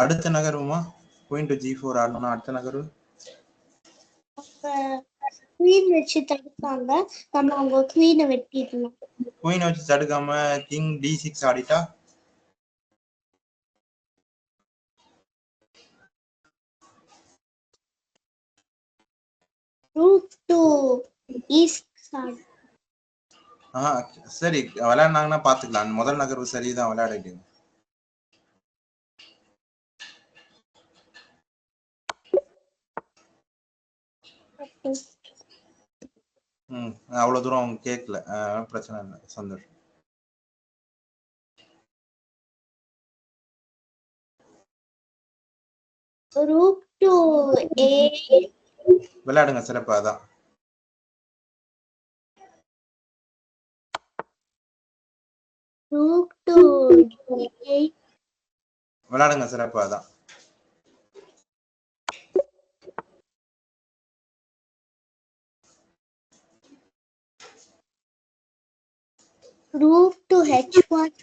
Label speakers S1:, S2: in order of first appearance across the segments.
S1: அடுத்த நகருமா queen to G4 ஆடணும்னா அடுத்த Nagar
S2: queen வச்சு தடுப்பாங்க, நம்ம அவங்க குயினை வெட்டிடணும்.
S1: குயினை வச்சு தடுக்காம கிங் D6 ஆடிட்டா
S2: ரூக் டு E6
S1: சரி விளையாடுனாங்கன்னா பாத்துக்கலாம். முதல் நகர்வு சரிதான், விளையாடிடுங்க. அவ்வளவு தூரம் அவங்க கேட்கல, பிரச்சனை இல்லை, சந்தோஷம்.
S2: ரூக் டு A
S1: விளையாடுங்க, சிறப்பு. அதான்
S2: ரூக் டு D8
S1: விளையாடுங்க, சிறப்பு. அதான்
S2: ரூக் டு H1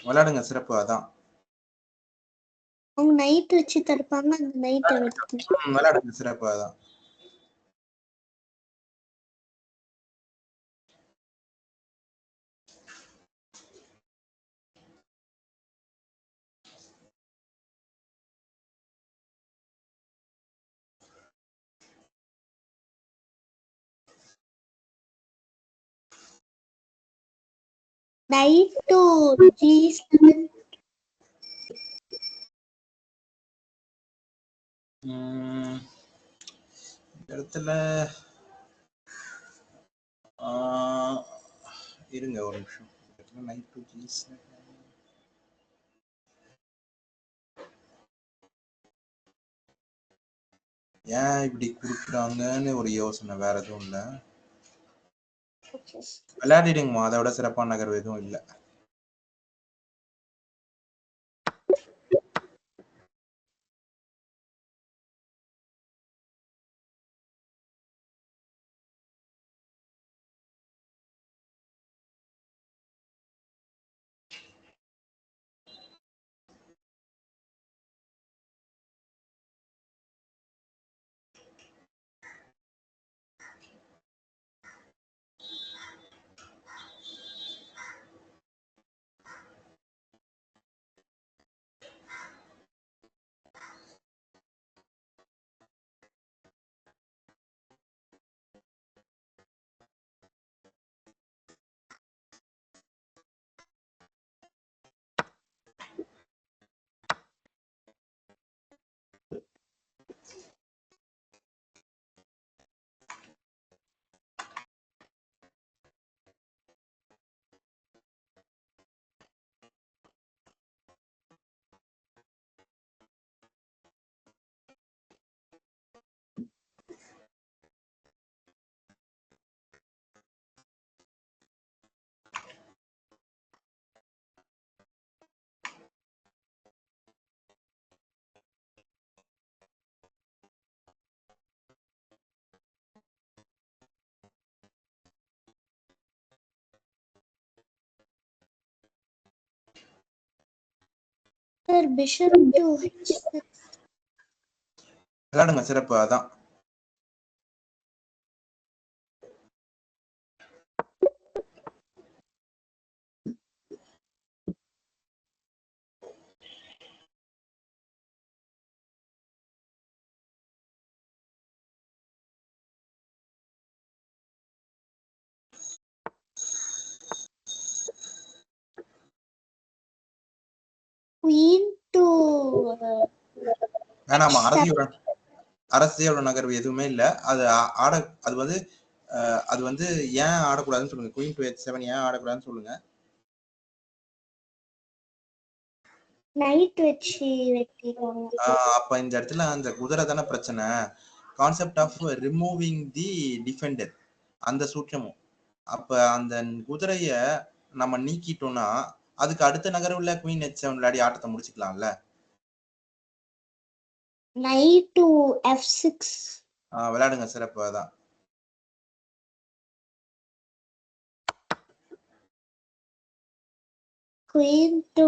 S1: விளையாடுங்க, சிறப்பு. அதான்
S2: அவங்க நைட் வச்சு தடுப்பாங்க, அந்த நைட்டை வெட்டி
S1: விளையாடுங்க, சிறப்பு. அதான்
S2: நைட் டு G7
S1: இடத்துல இருங்க ஒரு நிமிஷம். நைட் டு G7 ஏன் இப்படி குடுக்குறாங்கன்னு ஒரு யோசனை, வேற எதுவும் இல்ல. விளையாடிடுங்கம்மா, அதை விட சிறப்பான நகர்வு எதுவும் இல்லை.
S2: பிஷப் டு H6
S1: விளையாடுங்க, சிறப்பு. அதான்
S2: குயின் டு
S1: வேணாமா, அரசியலோட நகர்வு எதுவுமே இல்ல. அது ஆட அது வந்து ஏன் ஆடக்கூடாதுன்னு சொல்லுங்க. குயின் டு H7 ஏன் ஆடக்கூடாதுன்னு சொல்லுங்க.
S2: நைட் வச்சு வெட்டிடுவாங்க.
S1: அப்ப இந்த இடத்துல அந்த குதிரை தானே பிரச்சனை. Concept of removing the defender, அந்த சூட்சமும். அப்ப அந்த குதிரைய நம்ம நீக்கிட்டோம்னா அதுக்கு அடுத்த நகர்வுல குயின் H7 விளையாடி ஆட்டத்தை முடிச்சுக்கலாம்ல.
S2: நைட் டு F6
S1: விளையாடுங்க, சிறப்பு. அதான்
S2: queen to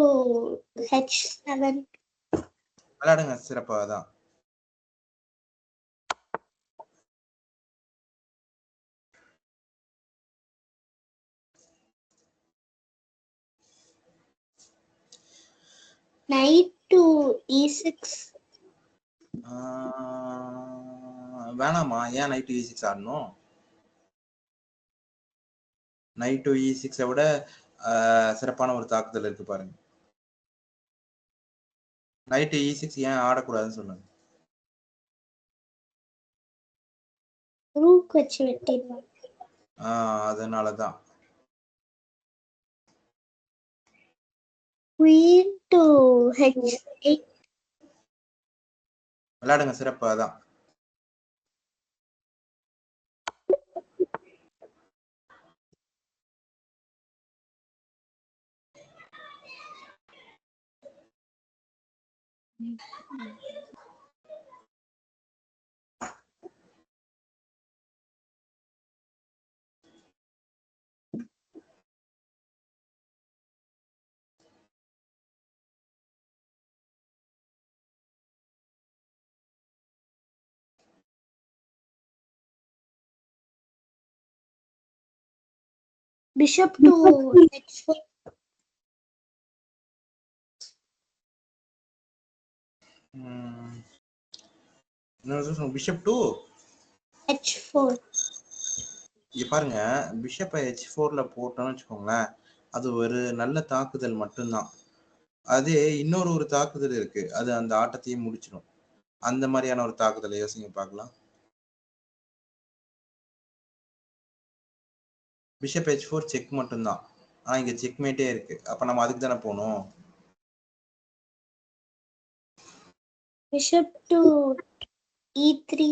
S2: h7.
S1: விளையாடுங்க சிறப்பா தான்.
S2: Knight to e6.
S1: வேணாமா, ஏன் நைட் e6 ஆடணும்? நைட் e6 விட சிறப்பான ஒரு தாக்குதல் இருக்கு பாருங்க. நைட் e6 ஏன் ஆடக்கூடாதுன்னு சொல்லுங்க.
S2: ரூக் வச்சு வெட்டிடுவாங்க.
S1: அதனாலதான்.
S2: Queen to h8.
S1: விளையாடுங்க சிறப்பா தான்.
S2: Bishop to h4.
S1: Bishop to
S2: h4.
S1: இங்க பாருங்க, பிஷப்பை h4ல போட்டோம்னு வச்சுக்கோங்களேன், அது ஒரு நல்ல தாக்குதல் மட்டும்தான். அதே இன்னொரு ஒரு தாக்குதல் இருக்கு, அது அந்த ஆட்டத்தையே முடிச்சிடும். அந்த மாதிரியான ஒரு தாக்குதலை யோசிங்க பார்க்கலாம். பிஷப் h4 செக் மட்டும்தான், ஆனா இங்க செக்மேட்டே இருக்கு. அப்ப நம்ம அதுக்கு தானே போகணும்.
S2: Bishop to e3.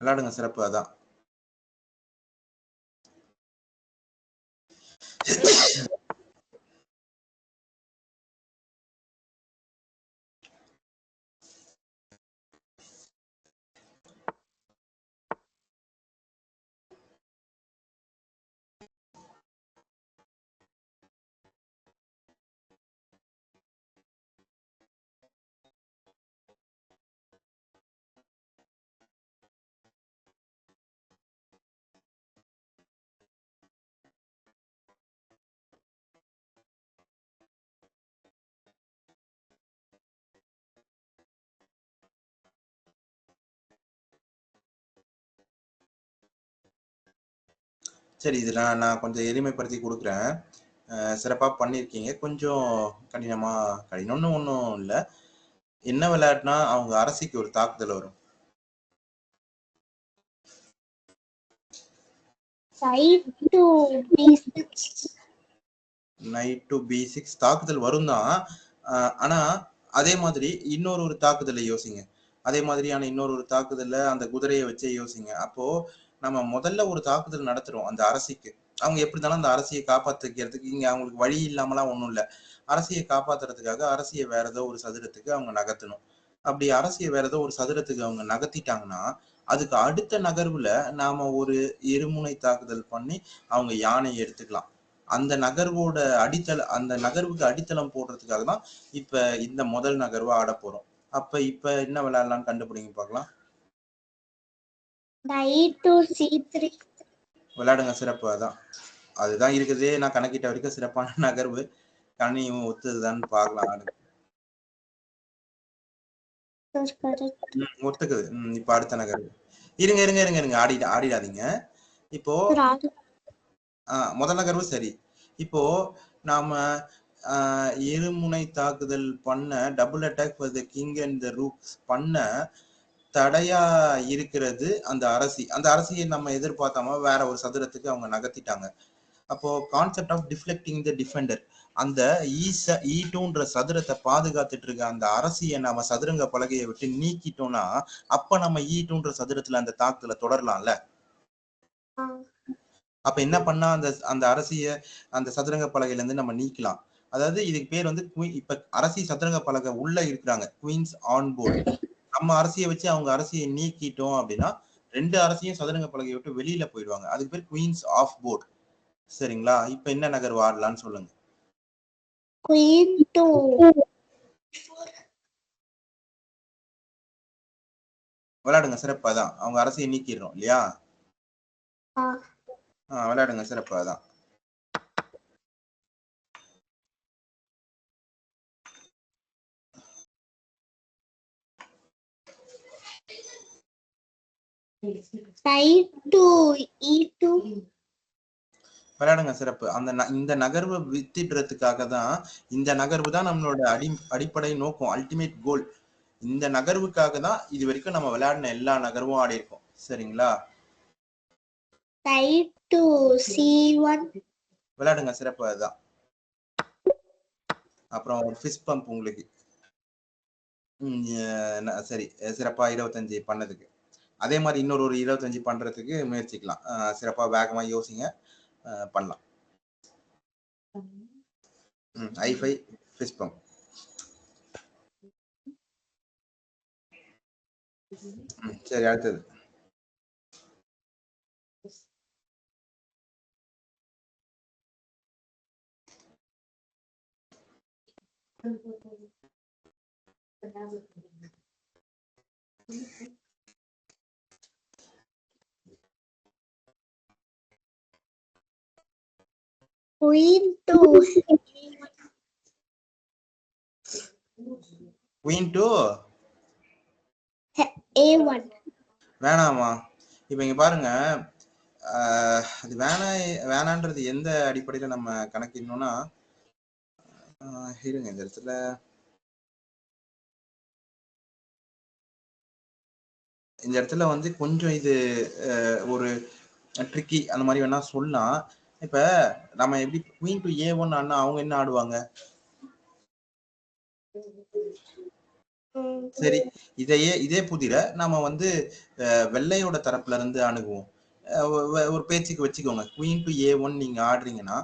S1: விளையாடுங்க சிறப்பு அதான். சரி, இதுல நான் கொஞ்சம் எளிமைப்படுத்தி கொடுக்குறேன். சிறப்பா பண்ணிருக்கீங்க. கொஞ்சம் கடினம்னு ஒன்றும் இல்லை. என்ன விளையாட்டுனா அவங்க அரசிக்கு ஒரு தாக்குதல் வரும். நைட் டு b6 தாக்குதல் வரும் தான். ஆனா அதே மாதிரி இன்னொரு ஒரு தாக்குதலை யோசிங்க. அதே மாதிரியான இன்னொரு ஒரு தாக்குதல்ல அந்த குதிரையை வச்சே யோசிங்க. அப்போ நம்ம முதல்ல ஒரு தாக்குதல் நடத்துறோம் அந்த அரசிக்கு. அவங்க எப்படி இருந்தாலும் அந்த அரசியை காப்பாத்திக்கிறதுக்கு இங்க அவங்களுக்கு வழி இல்லாமலாம் ஒண்ணும் இல்லை. அரசியை காப்பாத்துறதுக்காக அரசியை வேற ஏதோ ஒரு சதுரத்துக்கு அவங்க நகர்த்தணும். அப்படி அரசியை வேற ஏதோ ஒரு சதுரத்துக்கு அவங்க நகர்த்திட்டாங்கன்னா அதுக்கு அடுத்த நகர்வுல நாம ஒரு இருமுனை தாக்குதல் பண்ணி அவங்க யானையை எடுத்துக்கலாம். அந்த நகர்வோட அந்த நகர்வுக்கு அடித்தளம் போடுறதுக்காக தான் இப்ப இந்த முதல் நகர்வை ஆட போறோம். அப்ப இப்ப என்ன விளையாடலாம்னு கண்டுபிடிங்க பார்க்கலாம். விளையாடுங்க சிறப்பு அதான். அதுதான் இருக்குதே நான் கணக்கிட்ட வரைக்கும் சிறப்பான நகர்வு. கண்ணியும் ஒத்துதுதான்னு பார்க்கலாம். ஒத்துக்குது. இப்ப அடுத்த நகர்வு. இருங்க இருங்க இருங்க இருங்க ஆடிடாதீங்க. இப்போ முதல் நகர்வு சரி. இப்போ நாம இருமுனை தாக்குதல் பண்ண double attack for the king and the rooks பண்ண தடையா இருக்கிறது அந்த அரசி. அந்த அரசியை நம்ம எதிர்பார்த்தாம வேற ஒரு சதுரத்துக்கு அவங்க நகர்த்திட்டாங்க. அப்போ concept of deflecting the defender, அந்த E2ன்ற சதுரத்தை பாதுகாத்துட்டு இருக்க அந்த அரசியை நம்ம சதுரங்க பலகையை விட்டு நீக்கிட்டோம்னா அப்ப நம்ம E2ன்ற சதுரத்துல அந்த தாக்குதலை தொடரலாம்ல. அப்ப என்ன பண்ணா அந்த அரசிய அந்த சதுரங்க பலகையில இருந்து நம்ம நீக்கலாம். அதாவது இதுக்கு பேர் வந்து இப்ப அரசி சதுரங்க பலகை உள்ள இருக்கிறாங்க, குவீன்ஸ் ஆன் போர்டு. நம்ம அரசியை வச்சு அவங்க அரசியை நீக்கிட்டோம் அப்படின்னா 2 அரசியும் சதுரங்க பலகையை விட்டு வெளியில போயிடுவாங்க. அதுக்கு பேர் குவீன்ஸ் ஆஃப் போர்டு. சரிங்களா? இப்ப என்ன நகர்வு ஆடலாம்னு சொல்லுங்க.
S2: குயின் டு
S1: விளையாடுங்க சிறப்பு. அதான் அவங்க அரசியை நீக்கிடுறோம் இல்லையா? விளையாடுங்க சிறப்பு. அதான் விளையாடுங்க சிறப்பு. இந்த நகர்வை வித்திடுறதுக்காக தான் இந்த நகர்வு தான் நம்மளோட அடிப்படை நோக்கம், அல்டிமேட் கோல். இந்த நகர்வுக்காக தான் இது வரைக்கும் நம்ம விளையாடின எல்லா நகர்வும் ஆடி இருக்கோம். சரிங்களா? விளையாடுங்க சிறப்பு. அதுதான். அப்புறம் ஃபிஸ்ட் பம்ப் உங்களுக்கு. சரி, சிறப்பா 25 பண்ணதுக்கு. அதே மாதிரி இன்னொரு 25 பண்றதுக்கு முயற்சிக்கலாம். சிறப்பா வேகமா யோசிங்க, பண்ணலாம். i5 fist bump. சரி, அடுத்தது.
S2: Queen to A1.
S1: வேணாமா? இப்ப இங்க பாருங்க, அது வேணான்றது எந்த அடிப்படையில நம்ம கணக்கிடணும்னா, இருங்க இந்த இடத்துல வந்து கொஞ்சம் இது ஒரு ட்ரிக்கி அந்த மாதிரி வேணா சொல்லலாம். இப்ப நம்ம எப்படி குயின் டு A1 ஆனா அவங்க என்ன ஆடுவாங்க? சரி, இதே புதிர நம்ம வந்து வெள்ளையோட தரப்புல இருந்து அணுகுவோம். ஒரு பேச்சுக்கு வச்சுக்கோங்க, குயின் டு A1 நீங்க ஆடுறீங்கன்னா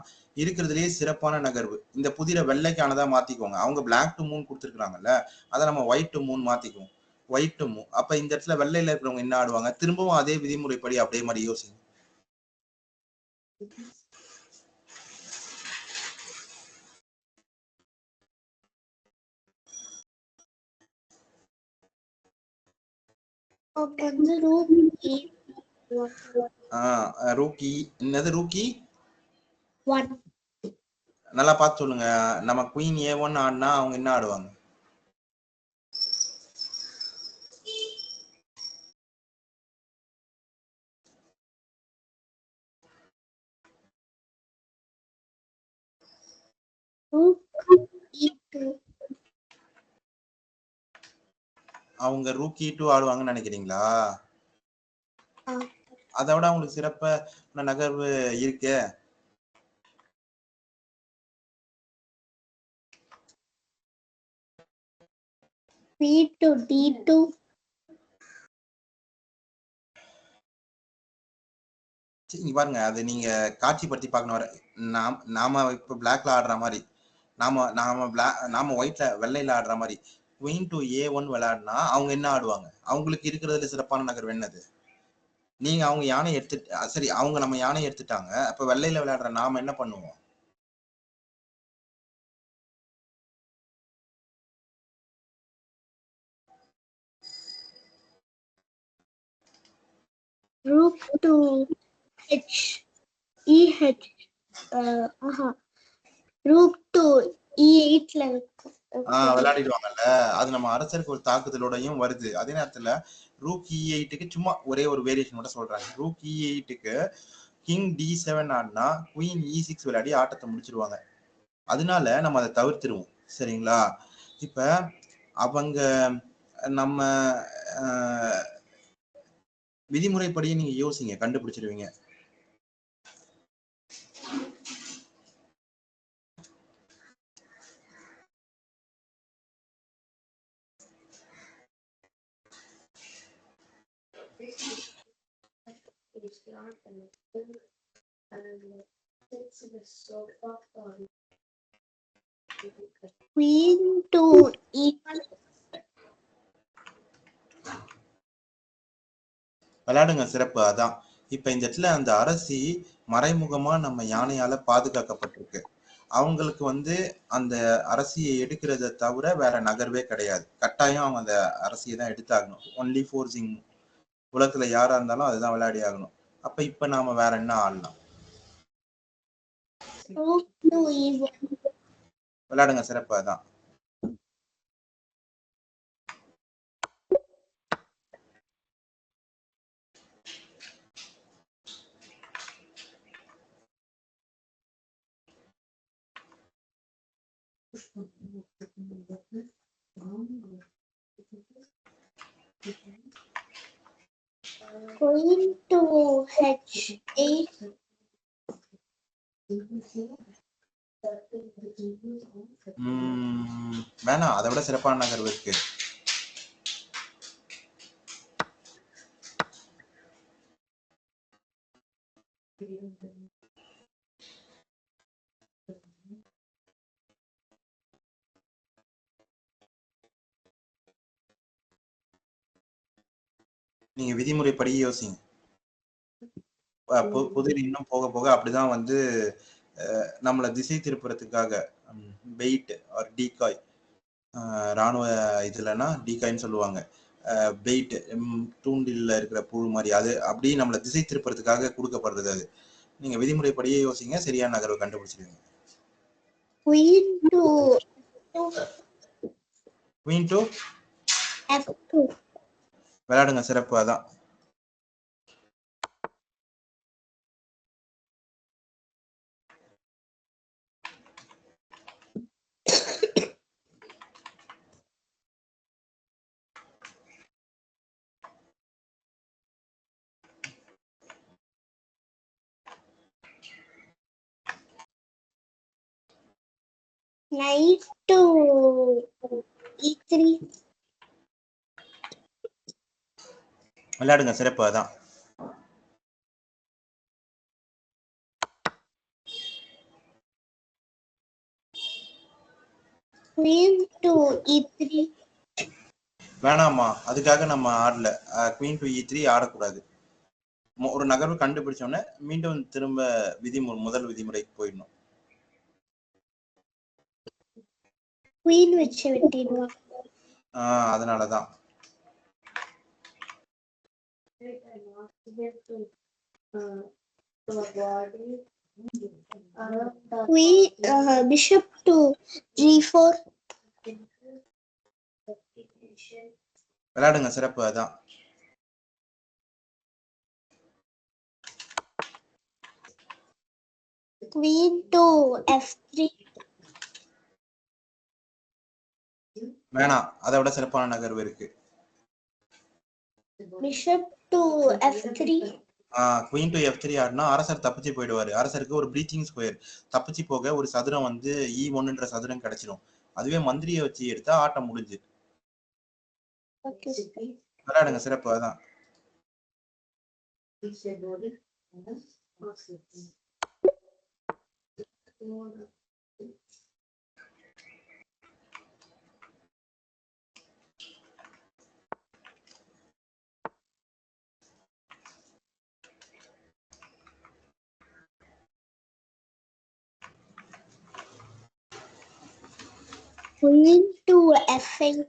S1: இருக்கிறதுலயே சிறப்பான நகர்வு இந்த புதிர வெள்ளைக்கானதா மாத்திக்கோங்க. அவங்க பிளாக் டு மூன் கொடுத்துருக்காங்கல்ல, அதை நம்ம ஒயிட் டு மூன் மாத்திக்குவோம். White to move. அப்ப இந்த இடத்துல வெள்ளையில இருக்கிறவங்க என்ன ஆடுவாங்க? திரும்பவும் அதே விதிமுறைப்படி அப்படியே மாதிரி யோசிங்க. ரூக்கி என்னது? ரூக்கி நல்லா பார்த்து சொல்லுங்க. நம்ம குயின் A1 ஆடினா அவங்க என்ன ஆடுவாங்க? அவங்க ரூக்கி 2 ஆடுவாங்கன்னு நினைக்கிறீங்களா? அதை விட அவங்களுக்கு சிறப்பா நகர்வு இருக்கு. பாருங்க, அது நீங்க காட்சிப்படுத்தி பார்க்கணும். வர நாம இப்ப பிளாக்ல ஆடுற மாதிரி, நாம ஒயிட்ல வெள்ளையில ஆடுற மாதிரி குயின் டு A1 விளையாடுனா அவங்க என்ன ஆடுவாங்க? அவங்களுக்கு இருக்கிறதுல சிறப்பான நகர்வு என்னது? நீங்க அவங்க யானை சரி, அவங்க நம்ம யானை எடுத்துட்டாங்க. அப்ப வெள்ளையில விளையாடுற நாம என்ன பண்ணுவோம்?
S2: Rook to Rook to E8ல
S1: விளையாடிடுவாங்கல்ல. அது நம்ம அரசருக்கு ஒரு தாக்குதலோடையும் வருது. அதே நேரத்துல ரூக் E8க்கு சும்மா ஒரே ஒரு வேரியேஷன் மட்டும் சொல்றாங்க. ரூக் E8க்கு கிங் D7 ஆடினா குயின் E6 விளையாடி ஆட்டத்தை முடிச்சிருவாங்க. அதனால நம்ம அதை தவிர்த்துருவோம். சரிங்களா? இப்ப அவங்க நம்ம விதிமுறைப்படியே நீங்க யோசிங்க, கண்டுபிடிச்சிருவீங்க.
S2: Queen to E1.
S1: விளையாடுங்க சிறப்பு. அதான் இப்ப இந்த இடத்துல அந்த அரசி மறைமுகமா நம்ம யானையால பாதுகாக்கப்பட்டிருக்கு. அவங்களுக்கு வந்து அந்த அரசியை எடுக்கிறத தவிர வேற நகர்வே கிடையாது. கட்டாயம் அவங்க அந்த அரசியை தான் எடுத்தாகணும். Only forcing. உலகத்துல யாரா இருந்தாலும் அதுதான் விளையாடி ஆகணும். அப்ப இப்ப நாம வேற என்ன ஆடலாம்? விளையாடுங்க, சிறப்பா தான்.
S2: Queen to H8.
S1: வேணாம், அதை விட சிறப்பான நகர்வு இருக்கு. நீங்க விதிமுறைப்படி யோசிங்க. புதிர் இன்னும் போக போக அப்படிதான் வந்து நம்மளை திசை திருப்புறதுக்காக பெயிட் ஆர் டீகாய், ராணுவ இதுலன்னா டீகாய்ன்னு சொல்லுவாங்க. பெயிட் தூண்டில்ல இருக்கிற புழு மாதிரி, அது அப்படி நம்மளை திசை திருப்புறதுக்காக கொடுக்கப்படுறது. அது நீங்க விதிமுறைப்படியே யோசிங்க, சரியான நகர்வை கண்டுபிடிச்சிருவீங்க. Queen to
S2: F2.
S1: விளையாடுங்க, சிறப்பு. அதான்
S2: Knight to E3.
S1: விளையாடுங்க, சிறப்பு. அதான்
S2: Queen to E3.
S1: வேணாமா, அதுக்காக நம்ம ஆடல. Queen to E3 ஆடக்கூடாது. ஒரு நகர்வு கண்டுபிடிச்சோன்னே மீண்டும் திரும்ப முதல் விதிமுறைக்கு போயிடணும்.
S2: Queen வச்சு வெட்டிடுவாங்க.
S1: அதனாலதான்
S2: Bishop to G4.
S1: விளையாடுங்க, சிறப்பு. அதான்
S2: Queen to F3.
S1: வேணாம், அதை விட சிறப்பான நகர்வு இருக்கு.
S2: Bishop to F3.
S1: Queen to F3 ஆடினா அரசர் தப்பிச்சு போயிடுவாரு. அரசருக்கு ஒரு பிரீத்திங் ஸ்கொயர் தப்பிச்சு போக ஒரு சதுரம் வந்து E1ன்ற சதுரம் கிடைச்சிடும். அதுவே மந்திரியை வச்சு எடுத்தா ஆட்டம் முடிஞ்சு. விளையாடுங்க, சிறப்பு. அதான்
S2: Queen to F8.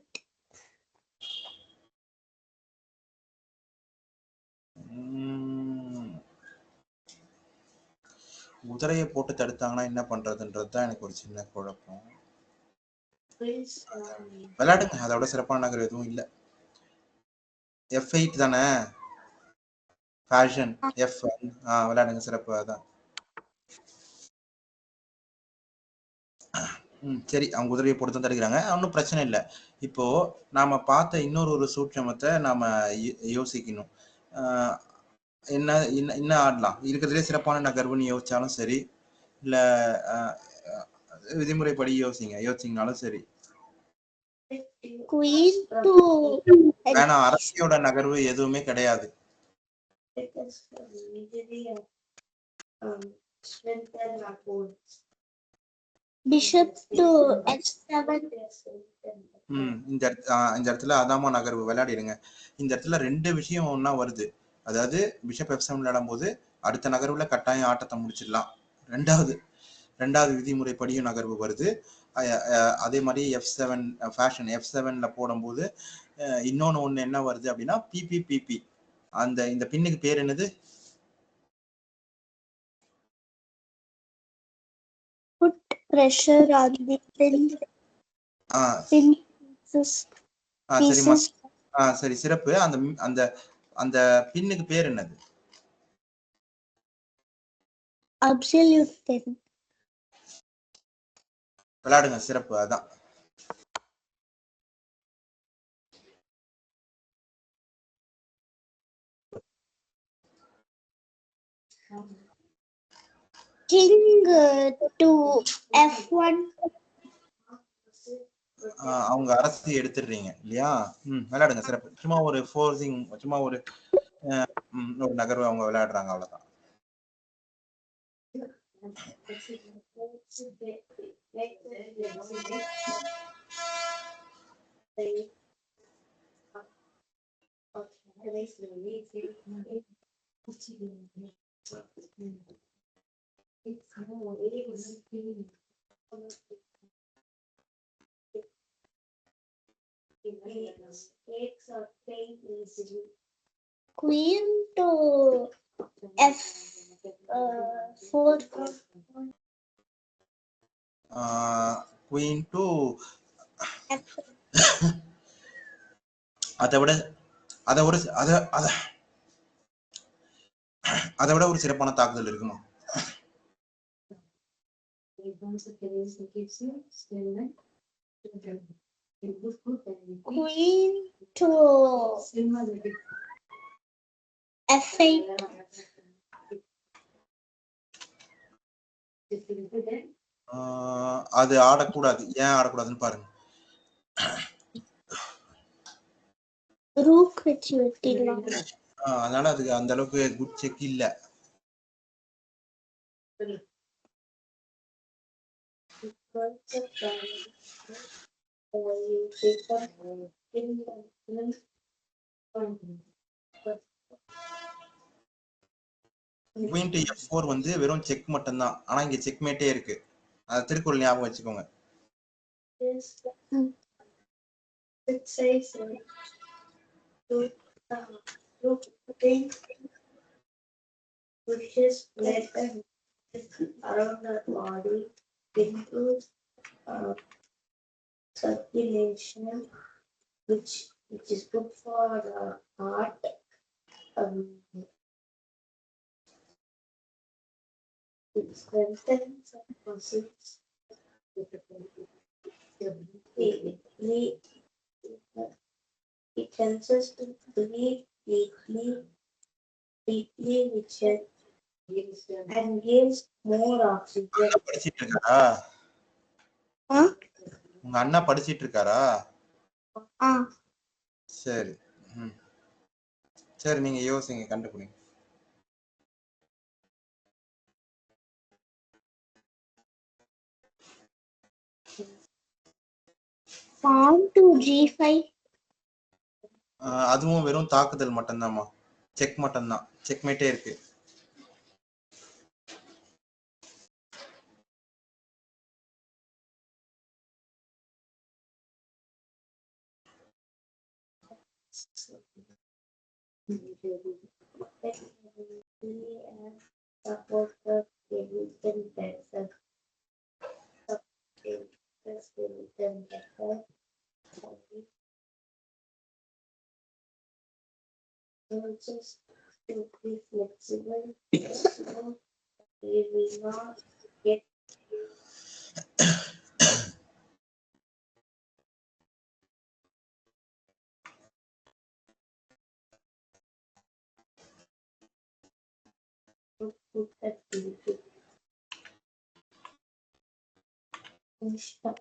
S1: குதிரையை போட்டு தடுத்தாங்கன்னா என்ன பண்றதுன்றதுதான் எனக்கு ஒரு சின்ன குழப்பம். விளையாடுங்க, அதோட சிறப்பான நகர் எதுவும் இல்ல. F8 தானே ஃபேஷன். விளையாடுங்க, சிறப்பு. அதான் சரி, அவங்க குதிரையை போட்டு தான் தடுக்கிறாங்க, ஒன்றும் பிரச்சனை இல்லை. இப்போ நாம பார்த்த இன்னொரு சூட்சமத்தை நாம யோசிக்கணும். என்ன என்ன ஆடலாம்? இருக்கிறதுலே சிறப்பான நகர்வுன்னு யோசிச்சாலும் சரி, இல்ல விதிமுறைப்படி யோசிங்கனாலும் சரி. வேணா, அரசியோட நகர்வு எதுவுமே கிடையாது.
S2: Bishop to H7.
S1: இந்த இடத்துல அதாம நகர்வு விளையாடிடுங்க. இந்த இடத்துல ரெண்டு விஷயம் ஒன்னா வருது. அதாவது பிஷப் F7 விளையாடும் போது அடுத்த நகர்வுல கட்டாயம் ஆட்டத்தை முடிச்சிடலாம். ரெண்டாவது ரெண்டாவது விதிமுறைப்படியும் நகர்வு வருது. அதே மாதிரி F7 ஃபேஷன் F7ல போடும்போது இன்னொன்னு ஒண்ணு என்ன வருது அப்படின்னா பிபிபிபி. இந்த பின்னுக்கு பேர் என்னது?
S2: Put pressure on the pin.
S1: சரிம்மா. சரி, சிறப்பு. அந்த அந்த அந்த பின்னுக்கு பேர் என்னது?
S2: Absolute pin.
S1: விளையாடுங்க, சிறப்பு. அதான்
S2: King to F1.
S1: அவங்க அரசு எடுத்துடுறீங்க இல்லையா? விளையாடுங்க, சிறப்பு. சும்மா ஒரு ஃபோர்சிங், சும்மா ஒரு நகர்வு அவங்க விளையாடுறாங்க, அவ்வளவுதான்.
S2: Queen to F4.
S1: Queen to அதை விட ஒரு சிறப்பான தாக்குதல் இருக்குமா?
S2: Queen to F8.
S1: அது ஆடக்கூடாது. ஏன் ஆடக்கூடாதுன்னு பாருங்க.
S2: ரூக் வச்சு வெட்டிடலாம்.
S1: அதனால அதுக்கு அந்த அளவுக்கு குட் செக் இல்ல. Queen to F4 வந்து வெறும் செக் மட்டும்தான். ஆனா இங்க செக் மேட்டே இருக்கு. அது திருக்குறள் ஞாபகம் வச்சுக்கோங்க.
S2: Around the body improves circulation, which is good for heart. It strengthens muscles. It helps us to breathe deeply, which and gives more oxygen.
S1: படிச்சிட்டு இருக்காரா? உங்க அண்ணா படிச்சிட்டு இருக்காரா? சரி. சரி, நீங்க யோசிங்க, கண்டுபிடிங்க.
S2: Pawn to G5.
S1: அதுவும் வெறும் தாக்குதல் மட்டும்தான்மா. செக் மட்டும்தான். செக் மேட்டே இருக்கு.
S2: Just to be flexible, we will not get to put that stop.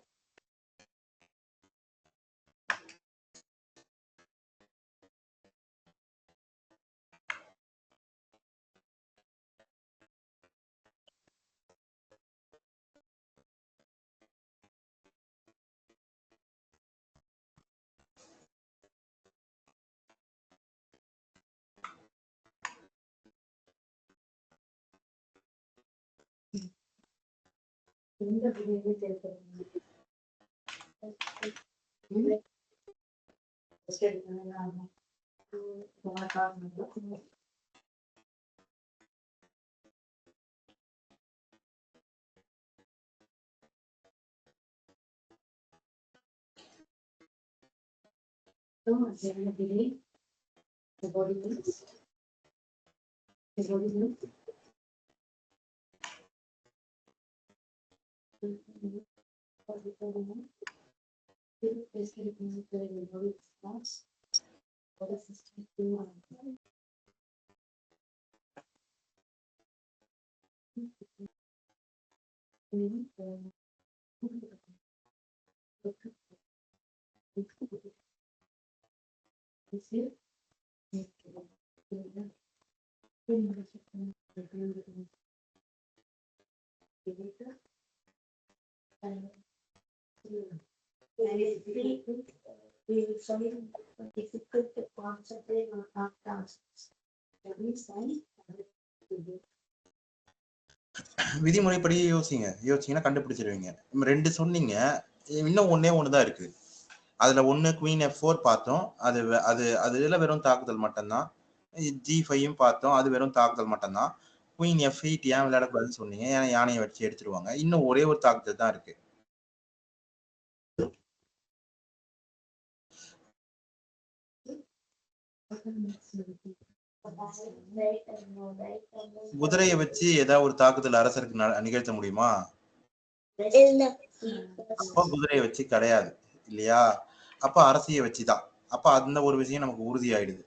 S1: விதிமுறைப்படி யோசிச்சீங்கன்னா கண்டுபிடிச்சிருவீங்க. 2 சொன்னீங்க. இன்னும் ஒண்ணே ஒண்ணுதான் இருக்கு. அதுல ஒண்ணு குயின் F4 பார்த்தோம். அதுல வெறும் தாக்குதல் மட்டும்தான். G5யும் பார்த்தோம். அது வெறும் தாக்குதல் மட்டும்தான். குயின் F8 ஏன் விளையாடக்கூடாதுன்னு சொன்னீங்க. ஏன்னா யானையை வச்சு எடுத்துருவாங்க. இன்னும் ஒரே ஒரு தாக்குதல் தான் இருக்கு. குதிரையை வச்சு ஏதாவது ஒரு தாக்குதல் அரசருக்கு நிகழ்த்த முடியுமா? அப்ப குதிரையை வச்சு கிடையாது இல்லையா? அப்ப அரசியை வச்சுதான். அப்ப அந்த ஒரு விஷயம் நமக்கு உறுதி ஆயிடுது.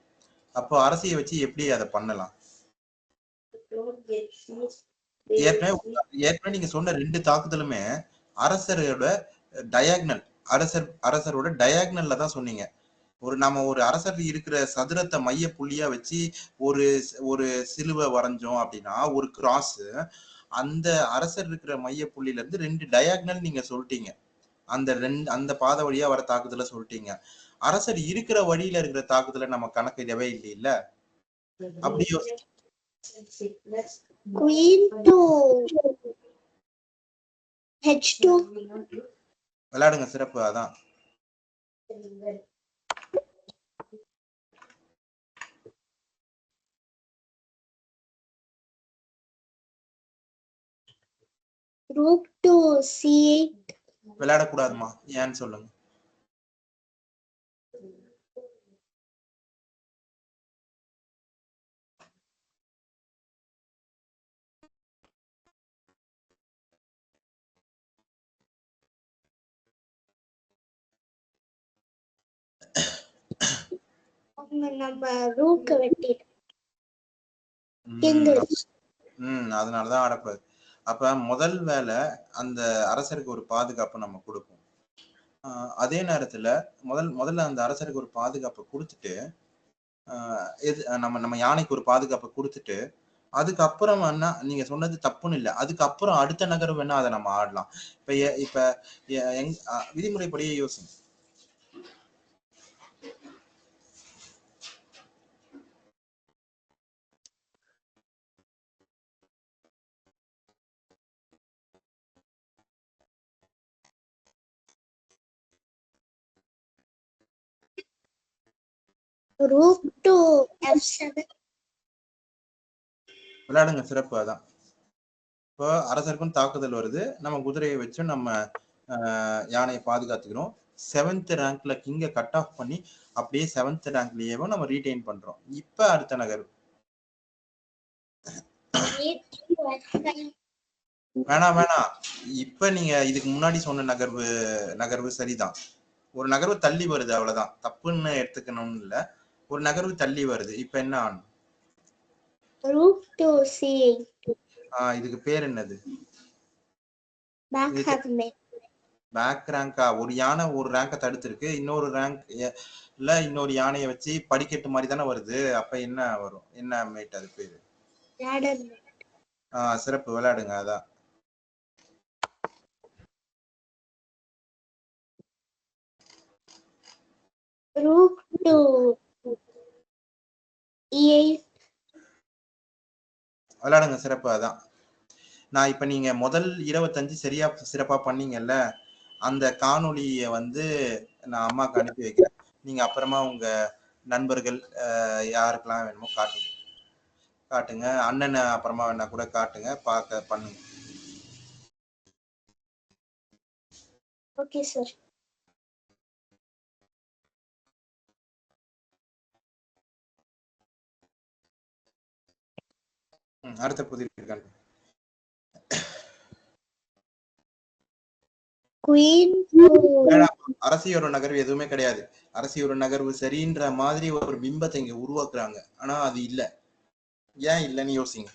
S1: அப்போ அரசியை வச்சு எப்படி அதை பண்ணலாம்? ஏற்கனவே நீங்க சொன்ன 2 தாக்குதலுமே அரசரோட டயாக்னல் அரசரோட டயாக்னல்ல தான் சொன்னீங்க. நம்ம ஒரு அரசர் இருக்கிற சதுரத்தை மைய புள்ளியா வச்சு ஒரு ஒரு சிலுவை வரைஞ்சோம் அப்படின்னா ஒரு கிராஸ் அந்த அரசர் இருக்கிற மைய புள்ளியில இருந்து 2 டயாக்னல் நீங்க சொல்லிட்டீங்க. அந்த பாதை வழியா வர தாக்குதல சொல்லிட்டீங்க. அரசர் இருக்கிற வழியில இருக்கிற தாக்குதலை நம்ம கணக்கிடவே இல்லை இல்ல. அப்படி விளையாடுங்க. சிறப்பு. அதான்
S2: Rook to C8
S1: விளையாடக்கூடாதுமா. ஏன்னு சொல்லுங்க.
S2: நம்ம ரூக்க வெட்டிட்டோம்.
S1: அதனாலதான் ஆடக்கூடாது. அப்ப முதல் வேலை அந்த அரசருக்கு ஒரு பாதுகாப்பு நம்ம கொடுப்போம். அதே நேரத்துல முதல்ல அந்த அரசருக்கு ஒரு பாதுகாப்பு கொடுத்துட்டு நம்ம யானைக்கு ஒரு பாதுகாப்பு கொடுத்துட்டு அதுக்கப்புறம் வேணா நீங்க சொன்னது தப்புன்னு இல்லை. அதுக்கப்புறம் அடுத்த நகரம் வேணா அதை நம்ம ஆடலாம். இப்ப விதிமுறைப்படியே யோசிங்க.
S2: Rook to F7
S1: விளையாடுங்க. சிறப்பு. அதான் இப்போ அரசருக்கும் தாக்குதல் வருது. நம்ம குதிரையை வச்சு நம்ம யானையை பாதுகாத்துக்கிறோம். 7th ரேங்க்ல கிங்க கட் ஆஃப் பண்ணி அப்படியே 7th ரேங்க்லயே நம்ம ரீடைன் பண்றோம். இப்ப அடுத்த நகர்வு வேணாம். இப்ப நீங்க இதுக்கு முன்னாடி சொன்ன நகர்வு சரிதான். ஒரு நகர்வு தள்ளி வருது, அவ்வளவுதான். தப்புன்னு எடுத்துக்கணும்னு இல்ல. ஒரு நகர்வு தள்ளி வருது. இப்ப என்ன ஆகும்?
S2: Rook to C8
S1: இதுக்கு பேர் என்னது? பேக் ரேங்கா? ஒரு யானை ஒரு ரேங்க தடுத்திருக்கு. இன்னொரு ரேங்க்ல இன்னொரு யானையை வச்சு படிக்கட்டு மாதிரி தானே வருது. அப்ப என்ன வரும்? என்ன மேட் அது பேரு? சிறப்பு. விளையாடுங்க. அதான்
S2: Rook to E8
S1: விளையாடுங்க. சிறப்பு. அதான் நான் இப்ப நீங்க முதல் 25 சரியா சிறப்பா பண்ணீங்கல்ல, அந்த காணொளிய வந்து நான் அம்மாக்கு அனுப்பி வைக்கிறேன். நீங்க அப்புறமா உங்க நண்பர்கள் யாருக்கெல்லாம் வேணுமோ காட்டுங்க. காட்டுங்க. அண்ணனை அப்புறமா வேணா கூட காட்டுங்க. பார்க்க பண்ணுங்க.
S2: Okay sir.
S1: அடுத்த புதிர் இருக்காங்க.
S2: குயின்
S1: அரசியோட நகர்வு எதுவுமே கிடையாது. அரசியோட நகர்வு சரின்ற மாதிரி ஒரு பிம்பத்தை இங்க உருவாக்குறாங்க. ஆனா அது இல்ல. ஏன் இல்லைன்னு யோசிங்க.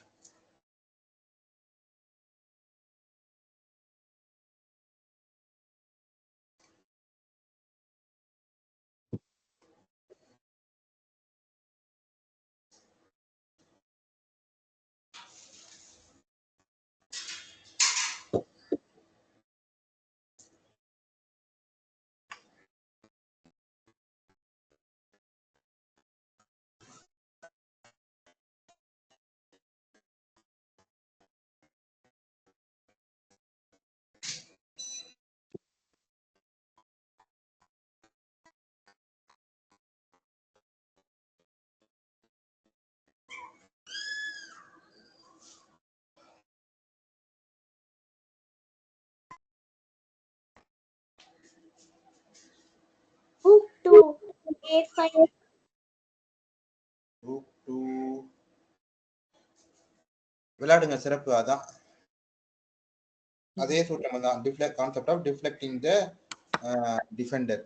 S1: விளையாடுங்க சிறப்பு. அதான் அதே சூட்டம் தான். Concept of deflecting the defender.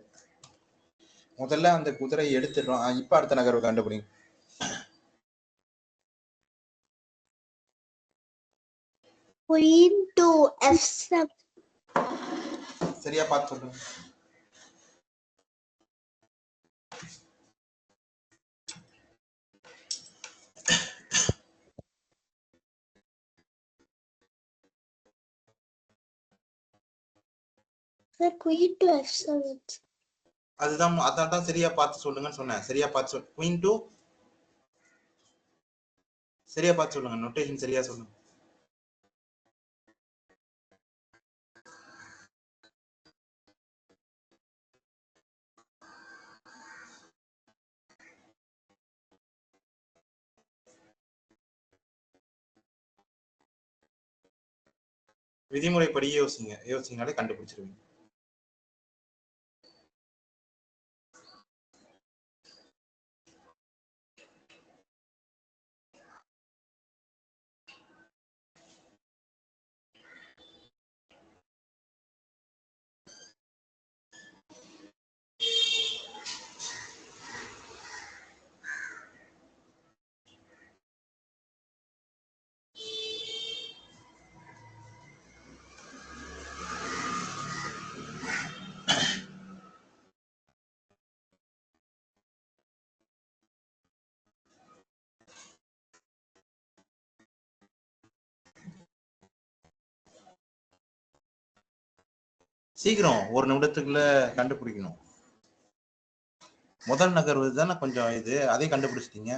S1: முதல்ல அந்த குதிரையை எடுத்துடுறோம். இப்ப அடுத்த நகர்வு கண்டுபிடிங்க.
S2: Queen to F7.
S1: சரியா பார்த்து சொல்லுங்க.
S2: Sir queen to F7.
S1: அதான் சரியா பார்த்து சொல்லுங்கன்னு சொன்னேன். சரியா பார்த்து சொல்லு. குயின் டு சரியா பார்த்து சொல்லுங்க. நோட்டேஷன் சரியா சொல்லுங்க. விதிமுறைப்படி யோசிங்கனாலே கண்டுபிடிச்சிருவீங்க. சீக்கிரம் 1 நிமிடத்துக்குள்ள கண்டுபிடிக்கணும். முதல் நகர்வு தானே கொஞ்சம் இது. அதே கண்டுபிடிச்சிட்டீங்க.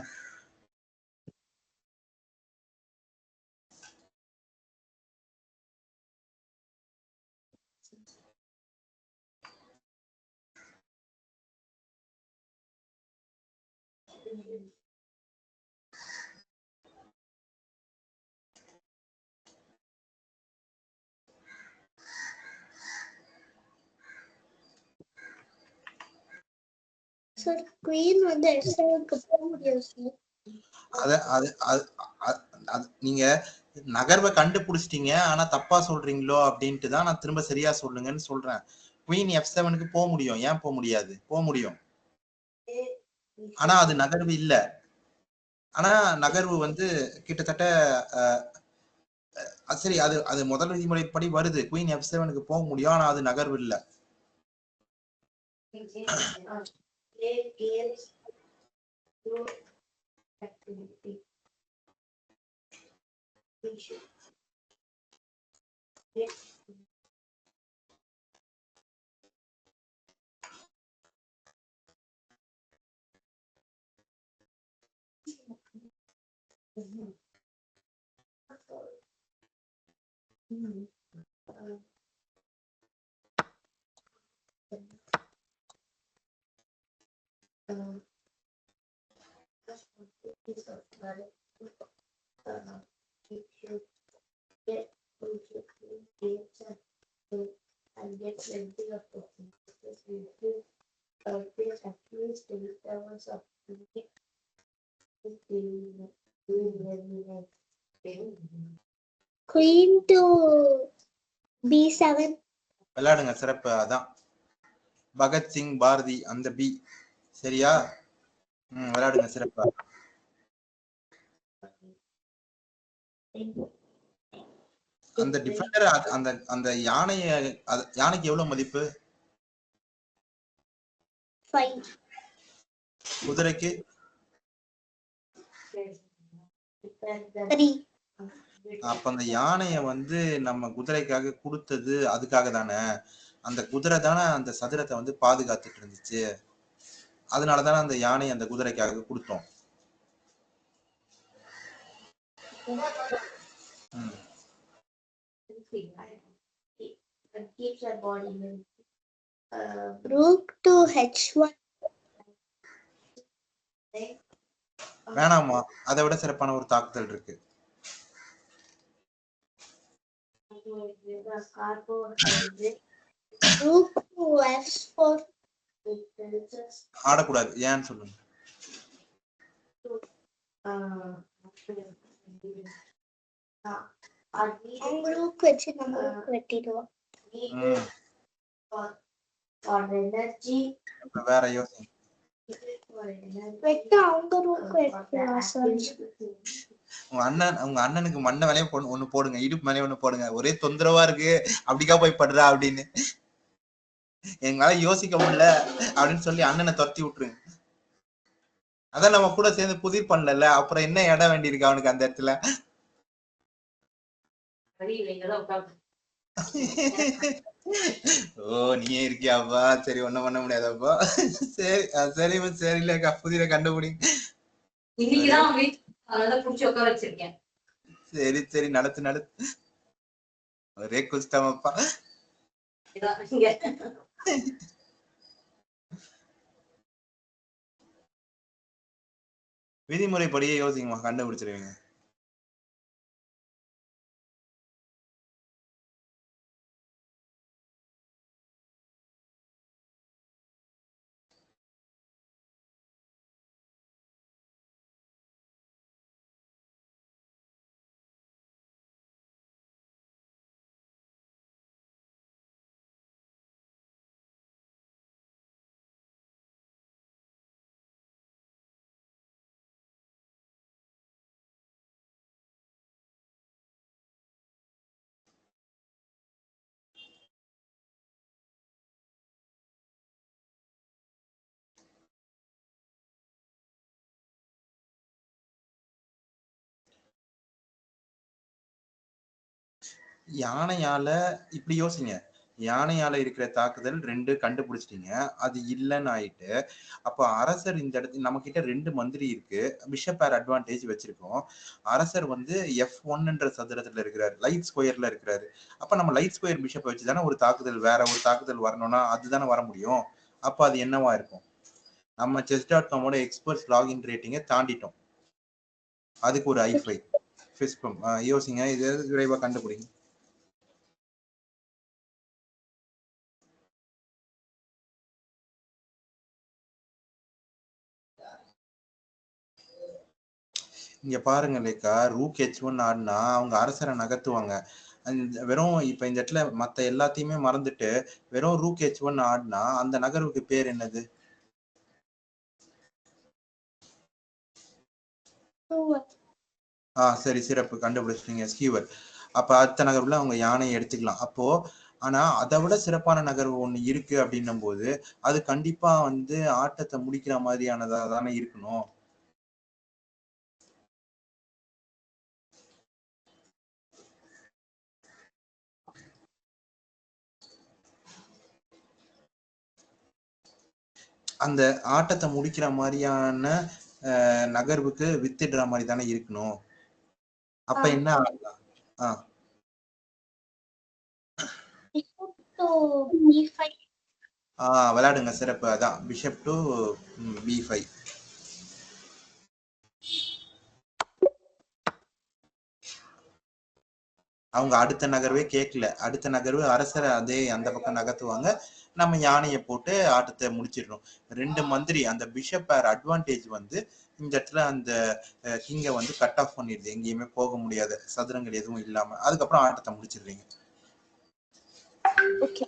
S2: சார் குயின் வந்து F7க்கு போக முடியும் சார்.
S1: நீங்க நகர்வை கண்டுபிடிச்சிட்டீங்க. ஆனா தப்பா சொல்றீங்களோ அப்படின்ட்டு தான் நான் திரும்ப சரியா சொல்லுங்கன்னு சொல்றேன். குயின் F7க்கு போக முடியும். ஏன் போக முடியாது? போக முடியும். ஆனா அது நகர்வு இல்ல. ஆனா நகர்வு வந்து கிட்டத்தட்ட சரி, அது முதல் விதிமுறைப்படி வருது. குயின் F7க்கு போக முடியும். ஆனா அது நகர்வு இல்ல.
S2: Queen to B7.
S1: விளையாடுங்க, சிறப்பு. அதான் பகத்சிங், பாரதி, அந்த பி. சரியா? விளையாடுங்க, சிறப்பா. அந்த டிஃபெண்டர், அந்த அந்த யானைக்கு எவ்வளவு மதிப்பு?
S2: 5.
S1: குதிரைக்கு
S2: 3.
S1: அப்ப அந்த யானைய நம்ம குதிரைக்காக கொடுத்தது அதுக்காக தானே. அந்த குதிரை தானே அந்த சதுரத்தை பாதுகாத்துட்டு இருந்துச்சு. அதனாலதானே அந்த யானை அந்த குதிரைக்காக கொடுத்தோம்.
S2: Rook to H1.
S1: வேணாமா, அதை விட சிறப்பான ஒரு தாக்குதல் இருக்கு.
S2: Rook to F4.
S1: ஆடக்கூடாது, ஏன்னு சொல்லுங்க.
S2: ரூக் வச்சு நம்ம ரூக் வெட்டிடுவோம்.
S1: வேற யோசனை
S2: வெட்ட அவங்க ரூக் வெட்டலாம்.
S1: உங்க அண்ணனுக்கு மண்ண வேலையை ஒண்ணு போடுங்க, இடுப்பு மேலே ஒண்ணு போடுங்க. ஒரே தொந்தரவா இருக்கு, அப்படிக்கா போய் படுறா அப்படின்னு. எங்களால யோசிக்க முடியல அப்படின்னு சொல்லி அண்ணனை துரத்தி விட்டுருங்க. அதான் நம்ம கூட சேர்ந்து புதிர் பண்ணல, அப்புறம் என்ன இடம் வேண்டி இருக்கு அவனுக்கு அந்த இடத்துல. ஓ, நீயே இருக்கியாப்பா, சரி, ஒண்ணும் பண்ண முடியாதப்பா. சரி சரி சரியில்லக்கா, புதிரை கண்டுபிடி. சரி சரி, நடத்து. ஒரே குஸ்டமப்பா. விதிமுறைப்படியே யோசிங்கம்மா, கண்டுபிடிச்சிருவீங்க. யானையால இப்படி யோசிங்க. யானையால இருக்கிற தாக்குதல் 2 கண்டுபிடிச்சிட்டீங்க, அது இல்லைன்னு ஆயிட்டு. அப்ப அரசர் இந்த இடத்துல நம்ம கிட்ட 2 மந்திரி இருக்கு, பிஷப் பேர் அட்வான்டேஜ் வச்சிருக்கோம். அரசர் F1ன்ற சதுரத்துல இருக்கிறாரு, லைட் ஸ்கொயர்ல இருக்கிறாரு. அப்ப நம்ம லைட் ஸ்கொயர் பிஷப் வச்சுதானே ஒரு தாக்குதல், வேற ஒரு தாக்குதல் வரணும்னா அதுதானே வர முடியும். அப்ப அது என்னவா இருக்கும்? நம்ம chess.comோட எக்ஸ்பர்ட்ஸ் லாகின் ரேட்டிங்கை தாண்டிட்டோம். அதுக்கு ஒரு i5 ஃபிஸ்பம். யோசிங்க, இது விரைவா கண்டுபிடிங்க. இங்க பாருங்க லேக்கா, ரூக் H1 ஆடினா அவங்க அரசரை நகர்த்துவாங்க. வெறும் இப்ப இந்த இடத்துல மத்த எல்லாத்தையுமே மறந்துட்டு வெறும் ரூக் H1 ஆடினா அந்த நகர்வுக்கு பேர் என்னது? சரி, சிறப்பு, கண்டுபிடிச்சிட்டீங்க, ஸ்கீவர். அப்ப அடுத்த நகர்வுல அவங்க யானையை எடுத்துக்கலாம். அப்போ ஆனா அதை விட சிறப்பான நகர்வு ஒண்ணு இருக்கு அப்படின்னும் போது அது கண்டிப்பா ஆட்டத்தை முடிக்கிற மாதிரியானதா தானே இருக்கணும். அந்த ஆட்டத்தை முடிக்கிற மாதிரியான நகர்வுக்கு வித்திடுற மாதிரி தானே இருக்கணும். அப்ப என்ன ஆகலாம்?
S2: to b5.
S1: விளையாடுங்க, சிறப்பு. அதான் பிஷப் டு b5. அவங்க அடுத்த நகர்வே கேட்கல. அடுத்த நகர்வு அரசரை அதே அந்த பக்கம் நகர்த்துவாங்க. நம்ம யானையை போட்டு ஆட்டத்தை முடிச்சிடணும். 2 மந்திரி அந்த பிஷப் பேர் அட்வான்டேஜ் வந்து இந்த இடத்துல அந்த கிங்கை வந்து கட் ஆஃப் பண்ணிடுது. எங்கேயுமே போக முடியாத சதுரங்கள் எதுவும் இல்லாம. அதுக்கப்புறம் ஆட்டத்தை முடிச்சிடுறீங்க.
S2: Okay.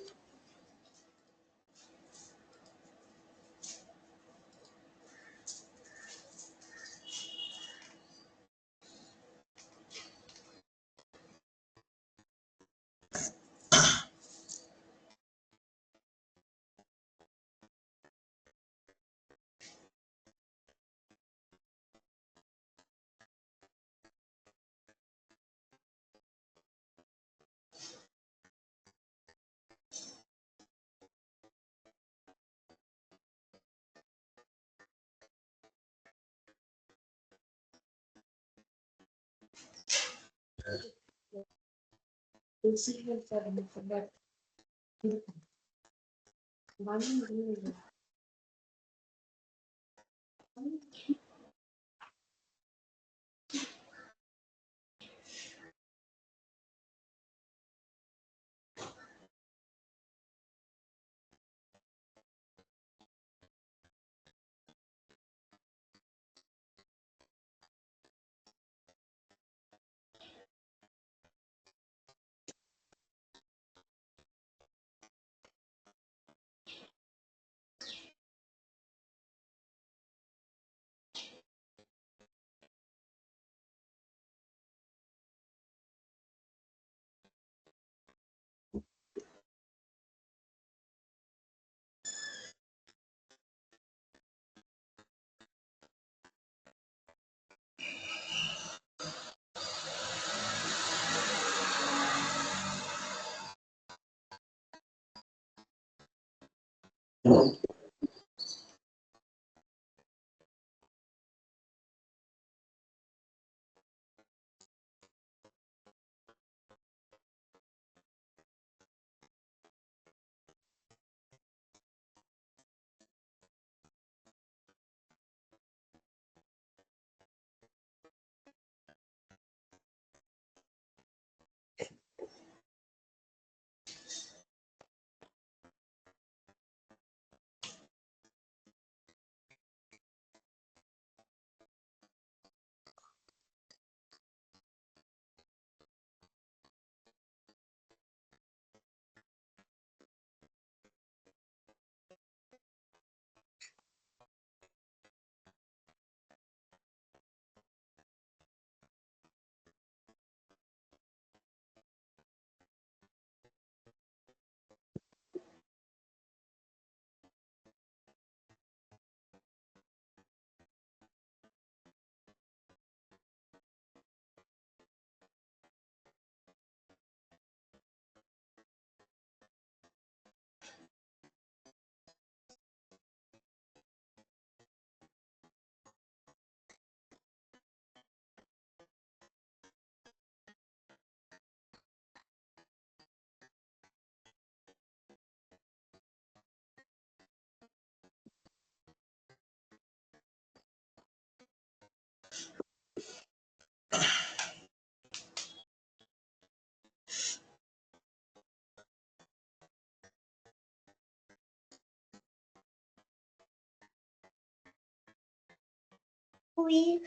S2: Queen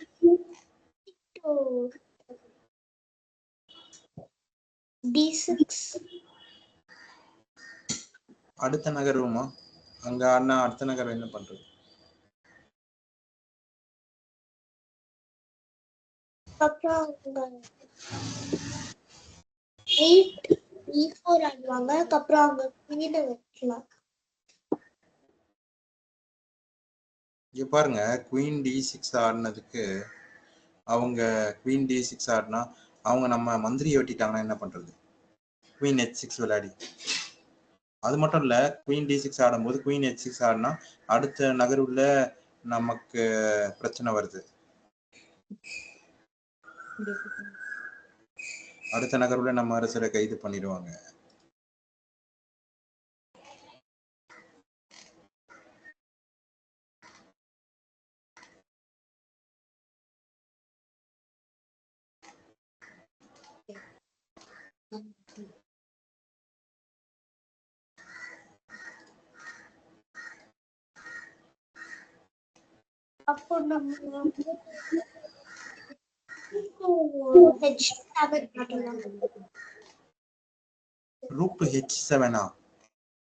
S2: to d6.
S1: அடுத்த நகர்வுமா? அங்க ஆடினா அடுத்த நகர்வு என்ன பண்றது?
S2: அப்புறம் எயிட் e4 ஆடுவாங்க. அதுக்கப்புறம் அவங்க குயினை வைக்கலாம்.
S1: இங்க பாருங்க, குயின் d6 ஆடினதுக்கு அவங்க குயின் d6 ஆடினா அவங்க நம்ம மந்திரியை வெட்டிட்டாங்கன்னா என்ன பண்றது? குயின் h6 விளையாடி. அது மட்டும் இல்ல, குயின் d6 ஆடும்போது குயின் h6 ஆடினா அடுத்த நகர்வுல நமக்கு பிரச்சனை வருது. அடுத்த நகர்வுல நம்ம அரசரை கைது பண்ணிடுவாங்க.
S2: அப்போ நம்ம H7 காட்டலாம்.
S1: ரூட் டு H7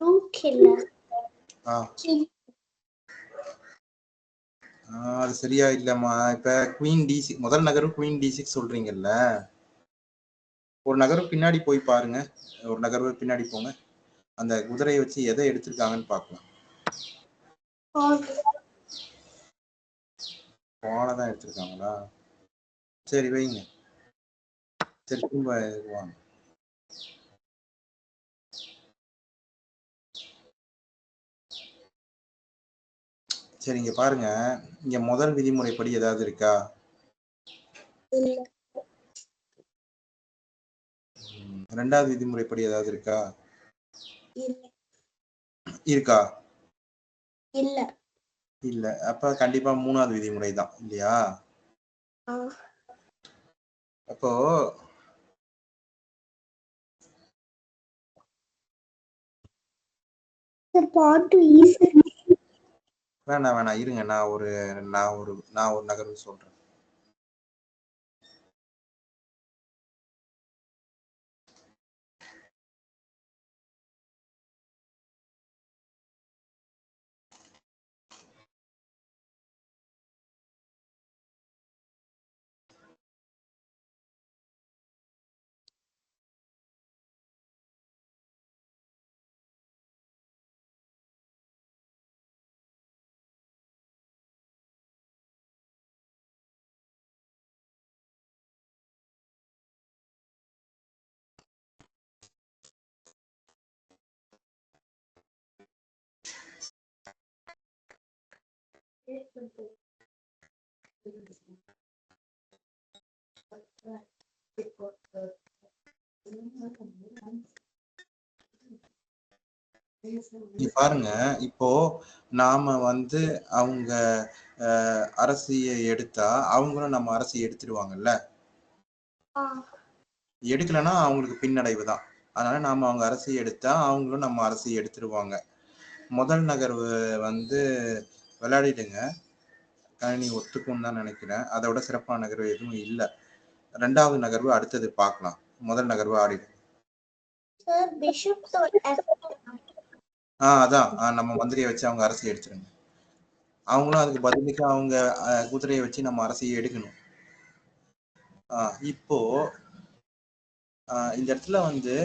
S2: ரூட் இல்ல.
S1: அது சரியா இல்லம்மா. இப்ப குயின் D6 முதல் நகரம் குயின் D6 சொல்றீங்கல்ல, ஒரு நகரம் பின்னாடி போய் பாருங்க. ஒரு நகர்வு பின்னாடி போங்க. அந்த குதிரையை வச்சு எதை எடுத்திருக்காங்கன்னு பார்க்கலாம். பானை எடுத்திருக்காங்களா? சரி வைங்க. சரி திரும்ப வாங்க. சரி இங்க பாருங்க, இங்க முதல் விதிமுறைப்படி ஏதாவது இருக்கா? ரெண்டாவது விதிமுறைப்படி ஏதாவது இருக்கா? இருக்கா?
S2: இல்ல.
S1: இல்ல. அப்ப கண்டிப்பா மூணாவது விதிமுறை தான் இல்லையா? அப்போ வேணாம் இருங்க, நான் ஒரு நகர்வு சொல்றேன். பாருங்க, இப்போ நாம வந்து அவங்க அரசியை எடுத்தா அவங்களும் நம்ம அரசியை எடுத்துடுவாங்கல்ல. எடுக்கலன்னா அவங்களுக்கு பின்னடைவு தான். அதனால நாம அவங்க அரசியை எடுத்தா அவங்களும் நம்ம அரசியை எடுத்துடுவாங்க. முதல் நகர்வு வந்து விளையாடிடுங்க. கணினி ஒத்துக்கும்னு தான் நினைக்கிறேன். அதை விட சிறப்பான நகர்வு எதுவும் இல்லை. ரெண்டாவது நகர்வு அடுத்தது பார்க்கலாம். முதல் நகர்வு ஆடிடும். அதான் நம்ம மந்திரியை வச்சு அவங்க அரசியை எடுத்துருங்க. அவங்களும் அதுக்கு பதிலுக்கு அவங்க குதிரையை வச்சு நம்ம அரசியை எடுக்கணும். இப்போ இந்த இடத்துல வந்து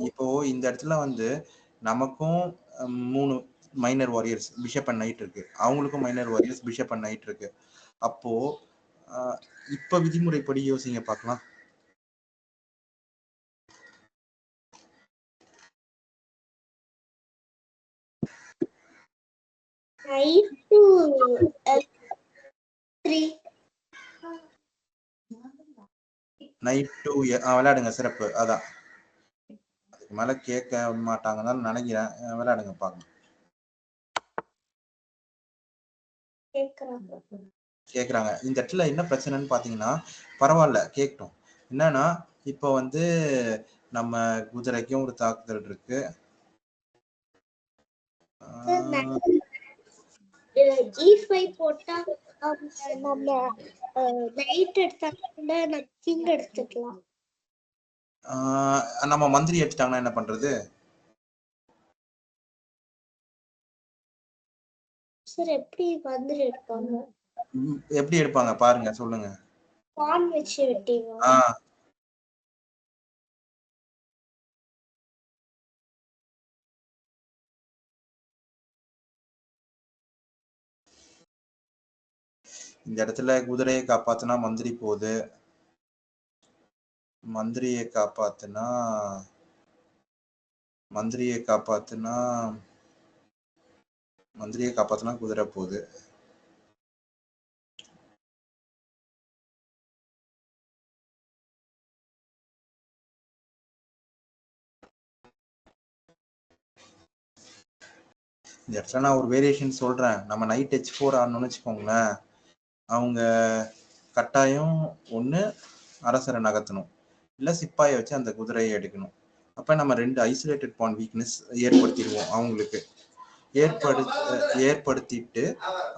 S1: இப்போ இந்த இடத்துல வந்து நமக்கும் 3 minor warriors bishop and night இருக்கு, அவங்களுக்கும் minor warriors bishop and night இருக்கு. அப்போ இப்ப விதிமுறைப்படி யோசிங்க பார்க்கலாம். நைட் 2 விளையாடுங்க. சிறப்பு. அதான் அதுக்கு மேல கேட்க மாட்டாங்கன்னு நினைக்கிறேன். விளையாடுங்க பார்க்கலாம். கேக்குறாங்க. இந்த இடத்துல என்ன பிரச்சனைன்னு பாத்தீங்கன்னா, பரவாயில்ல கேட்கட்டும். என்னன்னா இப்ப வந்து நம்ம குதிரைக்கும் ஒரு தாக்குதல் இருக்கு.
S2: E5 போட்டா நம்ம நைட் எடுத்தா கூட கிங் எடுத்துக்கலாம்.
S1: நம்ம மந்திரி எடுத்துட்டாங்கன்னா என்ன பண்றது?
S2: சார் எப்படி மந்திரி எடுப்பாங்க?
S1: எப்படி எடுப்பாங்க பாருங்க, சொல்லுங்க.
S2: பான் வச்சு வெட்டிங்க.
S1: இந்த இடத்துல குதிரையை காப்பாத்துனா மந்திரி போகுது, மந்திரியை காப்பாத்துனா குதிரை போகுது. இந்த இடத்துல நான் ஒரு வேரியேஷன் சொல்றேன். நம்ம நைட் H4 ஆடணும்னு வச்சுக்கோங்களேன், அவங்க கட்டாயம் ஒண்ணு அரசரை நகர்த்தணும், இல்ல சிப்பாயை வச்சு அந்த குதிரையை எடுக்கணும். அப்ப நம்ம 2 ஐசோலேட்டட் பாயிண்ட் வீக்னஸ் ஏற்படுத்திடுவோம் அவங்களுக்கு. ஏற்படுத்திட்டு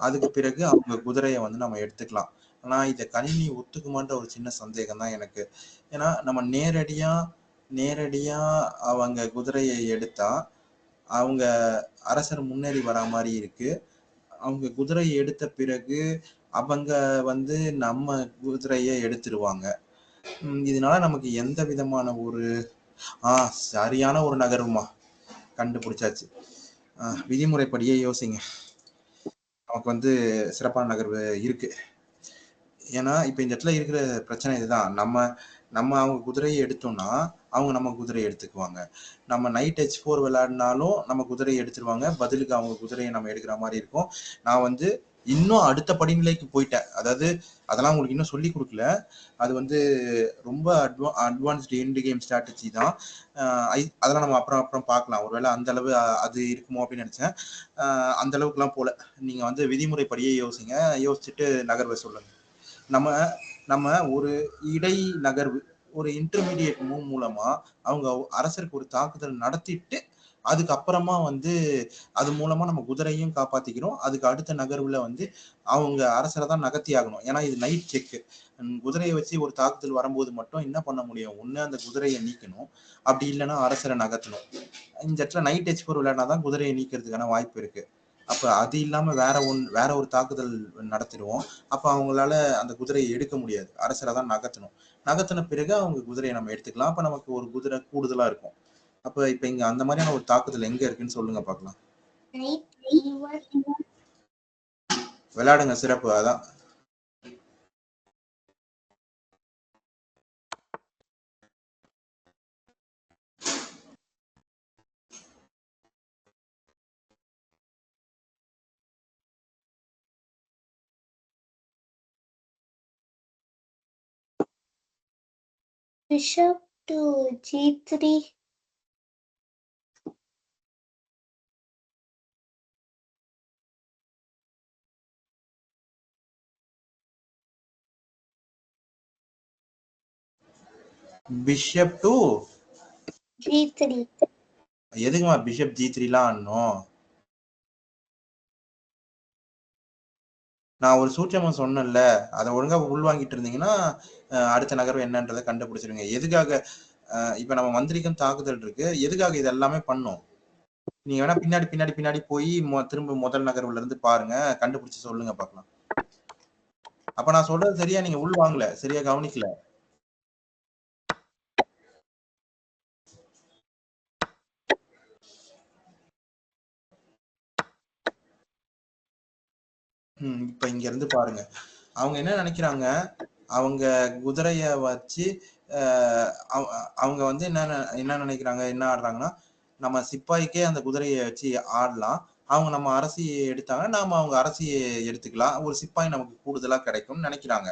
S1: அதுக்கு பிறகு அவங்க குதிரையை வந்து நம்ம எடுத்துக்கலாம். ஆனா இதை கணினி ஒத்துக்குமான்ற ஒரு சின்ன சந்தேகம் தான் எனக்கு. ஏன்னா நம்ம நேரடியா அவங்க குதிரையை எடுத்தா அவங்க அரசர் முன்னேறி வரா மாதிரி இருக்கு. அவங்க குதிரையை எடுத்த பிறகு அவங்க வந்து நம்ம குதிரையை எடுத்துருவாங்க. இதனால நமக்கு எந்த விதமான ஒரு சரியான ஒரு நகர்வுமா கண்டுபிடிச்சாச்சு. விதிமுறைப்படியே யோசிங்க, நமக்கு வந்து சிறப்பான நகர்வு இருக்கு. ஏன்னா இப்ப இந்த இடத்துல இருக்கிற பிரச்சனை இதுதான். நம்ம அவங்க குதிரையை எடுத்தோம்னா அவங்க நம்ம குதிரையை எடுத்துக்குவாங்க. நம்ம நைட் H4 விளையாடினாலும் நம்ம குதிரையை எடுத்துருவாங்க, பதிலுக்கு அவங்க குதிரையை நம்ம எடுக்கிற மாதிரி இருக்கும். நான் வந்து இன்னும் அடுத்த படிநிலைக்கு போயிட்டேன். அதாவது அதெல்லாம் உங்களுக்கு இன்னும் சொல்லி கொடுக்கல. அது வந்து ரொம்ப அட்வான்ஸ்டு எண்ட் கேம் ஸ்ட்ராட்டஜி தான். அதெல்லாம் நம்ம அப்புறம் பார்க்கலாம். ஒருவேளை அந்த அளவு அது இருக்குமோ அப்படின்னு நினைச்சேன். அந்த அளவுக்குலாம் போல. நீங்க வந்து விதிமுறைப்படியே யோசிச்சுட்டு நகர்வை சொல்லுங்க. நம்ம ஒரு இடை நகர்வு, ஒரு இன்டர்மீடியட் மூவ் மூலமா அவங்க அரசருக்கு ஒரு தாக்குதல் நடத்திட்டு அதுக்கப்புறமா வந்து அது மூலமா நம்ம குதிரையும் காப்பாத்திக்கிறோம். அதுக்கு அடுத்த நகர்வுல வந்து அவங்க அரசரை தான் நகர்த்தி ஆகணும். ஏன்னா இது நைட் செக். குதிரையை வச்சு ஒரு தாக்குதல் வரும்போது மட்டும் என்ன பண்ண முடியும், ஒண்ணு அந்த குதிரையை நீக்கணும், அப்படி இல்லைன்னா அரசரை நகர்த்தணும். இந்த இடத்துல நைட் H4 விளையாடினாதான் குதிரையை நீக்கிறதுக்கான வாய்ப்பு இருக்கு. அப்ப அது இல்லாம வேற ஒரு தாக்குதல் நடத்திடுவோம். அப்ப அவங்களால அந்த குதிரையை எடுக்க முடியாது, அரசரை தான் நகர்த்தணும். நகர்த்தின பிறகு அவங்க குதிரையை நம்ம எடுத்துக்கலாம். அப்ப நமக்கு ஒரு குதிரை கூடுதலா இருக்கும். அப்ப இப்ப இங்க அந்த மாதிரியான ஒரு தாக்குதல் எங்க இருக்குன்னு சொல்லுங்க பாக்கலாம். விளையாடுங்க, சிறப்பு. அதான்
S2: Bishop to G3.
S1: Bishop to
S2: G3.
S1: எதுக்குமா பிஷப் G3லாம் ஆடணும்? நான் ஒரு சூட்சமம் சொன்னேன்ல, அதை ஒழுங்கா உள்வாங்கிட்டு இருந்தீங்கன்னா அடுத்த நகர்வு என்னன்றதை கண்டுபிடிச்சிருங்க. எதுக்காக இப்ப நம்ம மந்திரிக்கும் தாக்குதல் இருக்கு, எதுக்காக இது எல்லாமே பண்ணும்? நீங்க வேணா பின்னாடி போய் திரும்ப முதல் நகர்வுல இருந்து பாருங்க, கண்டுபிடிச்சு சொல்லுங்க பாக்கலாம். அப்ப நான் சொல்றது சரியா நீங்க உள் வாங்கல, சரியா கவனிக்கல. இப்ப இங்க இருந்து பாருங்க. அவங்க என்ன நினைக்கிறாங்க, அவங்க குதிரைய வச்சு அவங்க வந்து என்ன நினைக்கிறாங்க, என்ன ஆடுறாங்கன்னா, நம்ம சிப்பாய்க்கே அந்த குதிரையை வச்சு ஆடலாம், அவங்க நம்ம அரசியை எடுத்தாங்க, நாம அவங்க அரசியை எடுத்துக்கலாம், ஒரு சிப்பாய் நமக்கு கூடுதலா கிடைக்கும்னு நினைக்கிறாங்க.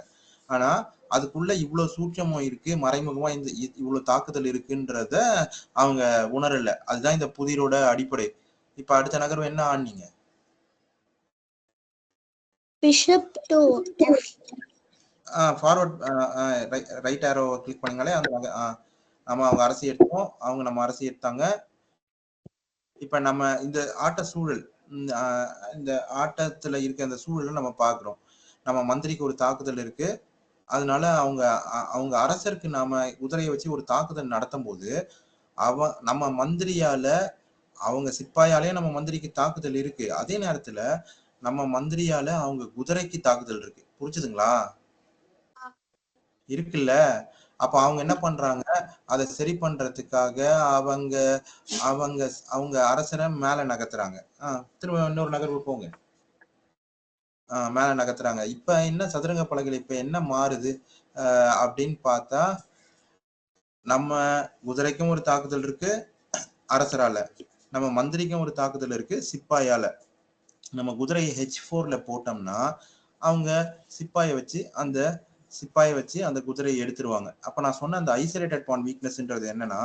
S1: ஆனா அதுக்குள்ள இவ்வளவு சூட்சமும் இருக்கு, மறைமுகமா இந்த இவ்வளவு தாக்குதல் இருக்குன்றத அவங்க உணரல. அதுதான் இந்த புதிரோட அடிப்படை. இப்ப அடுத்த நகர்வு என்ன ஆனீங்க?
S2: Bishop to F.
S1: Forward right arrow click பண்ணீங்களே அந்த நம்ம அவங்க அரசி எடுத்தோம், அவங்க நம்ம அரசி எடுத்தாங்க. இப்ப நம்ம இந்த ஆட்ட சூழல், இந்த ஆட்டத்துல இருக்க அந்த சூழலை நம்ம பாக்குறோம். நம்ம மந்திரிக்கு ஒரு தாக்குதல் இருக்கு, அதனால அவங்க அரசருக்கு நாம குதிரையை வச்சு ஒரு தாக்குதல் நடத்தும் போது நம்ம மந்திரியால, அவங்க சிப்பாயாலே நம்ம மந்திரிக்கு தாக்குதல் இருக்கு, அதே நேரத்துல நம்ம மந்திரியால அவங்க குதிரைக்கு தாக்குதல் இருக்கு. புரிச்சுதுங்களா? இருக்குல்ல. அப்ப அவங்க என்ன பண்றாங்க, அதை சரி பண்றதுக்காக அவங்க அவங்க அவங்க அரசரை மேல நகர்த்துறாங்க. திரும்ப இன்னொரு நகர்வு போங்க. மேல நகர்த்துறாங்க. இப்ப என்ன சதுரங்க பலகையில இப்ப என்ன மாறுது அப்படின்னு பார்த்தா, நம்ம குதிரைக்கும் ஒரு தாக்குதல் இருக்கு அரசரால, நம்ம மந்திரிக்கும் ஒரு தாக்குதல் இருக்கு சிப்பாயால. நம்ம குதிரையை H4ல போட்டோம்னா அவங்க சிப்பாயை வச்சு அந்த குதிரையை எடுத்துருவாங்க. அப்ப நான் சொன்ன அந்த ஐசோலேட்டட் பாயிண்ட் வீக்னஸ்ன்றது என்னன்னா,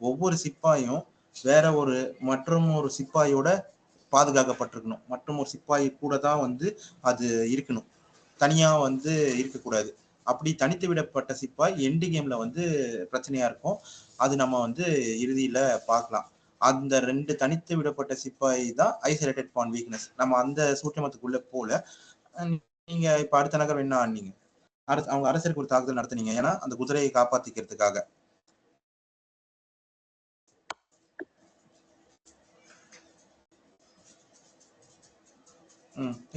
S1: ஒவ்வொரு சிப்பாயும் வேற ஒரு மற்றும் ஒரு சிப்பாயோட பாதுகாக்கப்பட்டிருக்கணும். மற்றும் ஒரு சிப்பாய் கூட தான் வந்து அது இருக்கணும், தனியா வந்து இருக்கக்கூடாது. அப்படி தனித்து விடப்பட்ட சிப்பாய் எண்டு கேம்ல வந்து பிரச்சனையா இருக்கும். அது நம்ம வந்து இறுதியில பார்க்கலாம். அந்த 2 தனித்து விடப்பட்ட சிப்பாய் தான் ஐசோலேட்டட் பான் வீக்னஸ். நம்ம அந்த சூட்சமத்துக்குள்ள போல. நீங்க இப்ப அடுத்த நகரம் என்ன ஆனீங்க? அவங்க அரசருக்கு ஒரு தாக்குதல் நடத்துனீங்க. ஏன்னா அந்த குதிரையை காப்பாத்திக்கிறதுக்காக.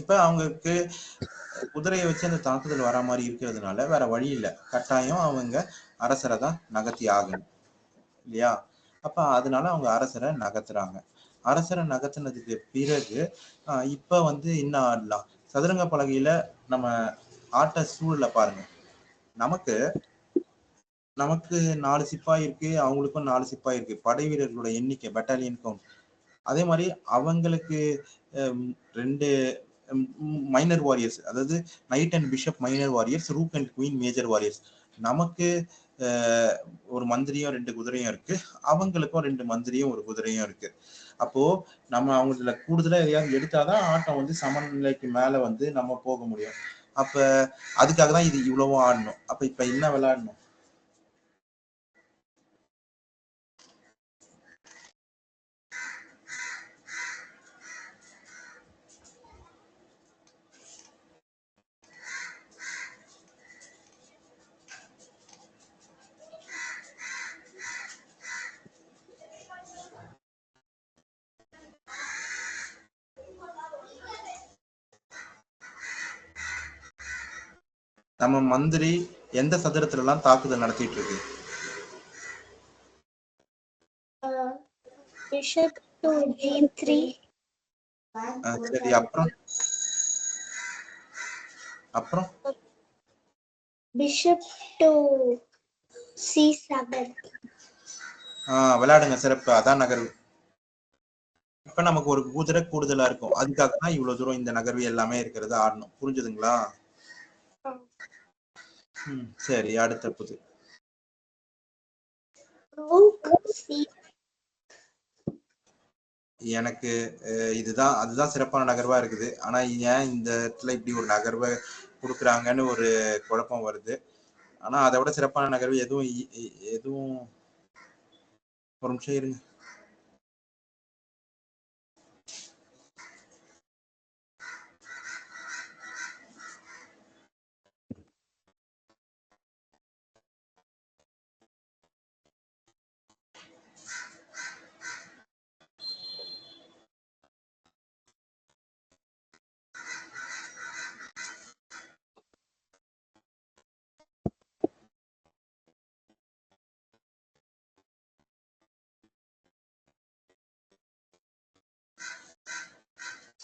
S1: இப்ப அவங்களுக்கு குதிரையை வச்சு அந்த தாக்குதல் வரா மாதிரி இருக்கிறதுனால வேற வழி இல்லை, கட்டாயம் அவங்க அரசரை தான் நகர்த்தி ஆகணும் இல்லையா? அப்ப அதனால அவங்க அரசரை நகர்த்துறாங்க. அரசரை நகர்த்தினதுக்கு பிறகு இப்ப வந்து என்ன ஆடலாம்? சதுரங்க பலகையில நம்ம ஆட்ட சூழல பாருங்க. நமக்கு நமக்கு 4 சிப்பாய் இருக்கு, அவங்களுக்கும் 4 சிப்பாய் இருக்கு. படை வீரர்களோட எண்ணிக்கை, பட்டாலியன் கவுண்ட். அதே மாதிரி அவங்களுக்கு 2 மைனர் வாரியர்ஸ், அதாவது night and bishop minor warriors, rook and queen major warriors. நமக்கு ஒரு மந்திரியும் 2 குதிரையும் இருக்கு, அவங்களுக்கும் 2 மந்திரியும் 1 குதிரையும் இருக்கு. அப்போ நம்ம அவங்கள கூடுதலா எதையாவது எடுத்தாதான் ஆட்டம் வந்து சமநிலைக்கு மேல வந்து நம்ம போக முடியும். அப்ப அதுக்காக தான் இது இவ்வளவும் ஆடணும். அப்ப இப்ப என்ன விளையாடணும்? நம்ம மந்திரி எந்த சதுரத்துல எல்லாம் தாக்குதல் நடத்திட்டு இருக்கு?
S2: Bishop to g3.
S1: சரி, அப்புறம் அப்புறம்
S2: பிஷப் டு c7.
S1: விளையாடுங்க, சிறப்பு. அதான் நகர்வு. இப்ப நமக்கு ஒரு குதிரை கூடுதலா இருக்கும், அதுக்காக தான் இவ்வளவு தூரம் இந்த நகர்வு எல்லாமே இருக்கிறது ஆடணும். புரிஞ்சுதுங்களா? சரி, அடுத்த புது. எனக்கு அதுதான் சிறப்பான நகர்வா இருக்குது. ஆனா ஏன் இந்த இடத்துல இப்படி ஒரு நகர்வை கொடுக்குறாங்கன்னு ஒரு குழப்பம் வருது. ஆனா அதை விட சிறப்பான நகர்வு எதுவும் ஒரு நிமிஷம் இருங்க.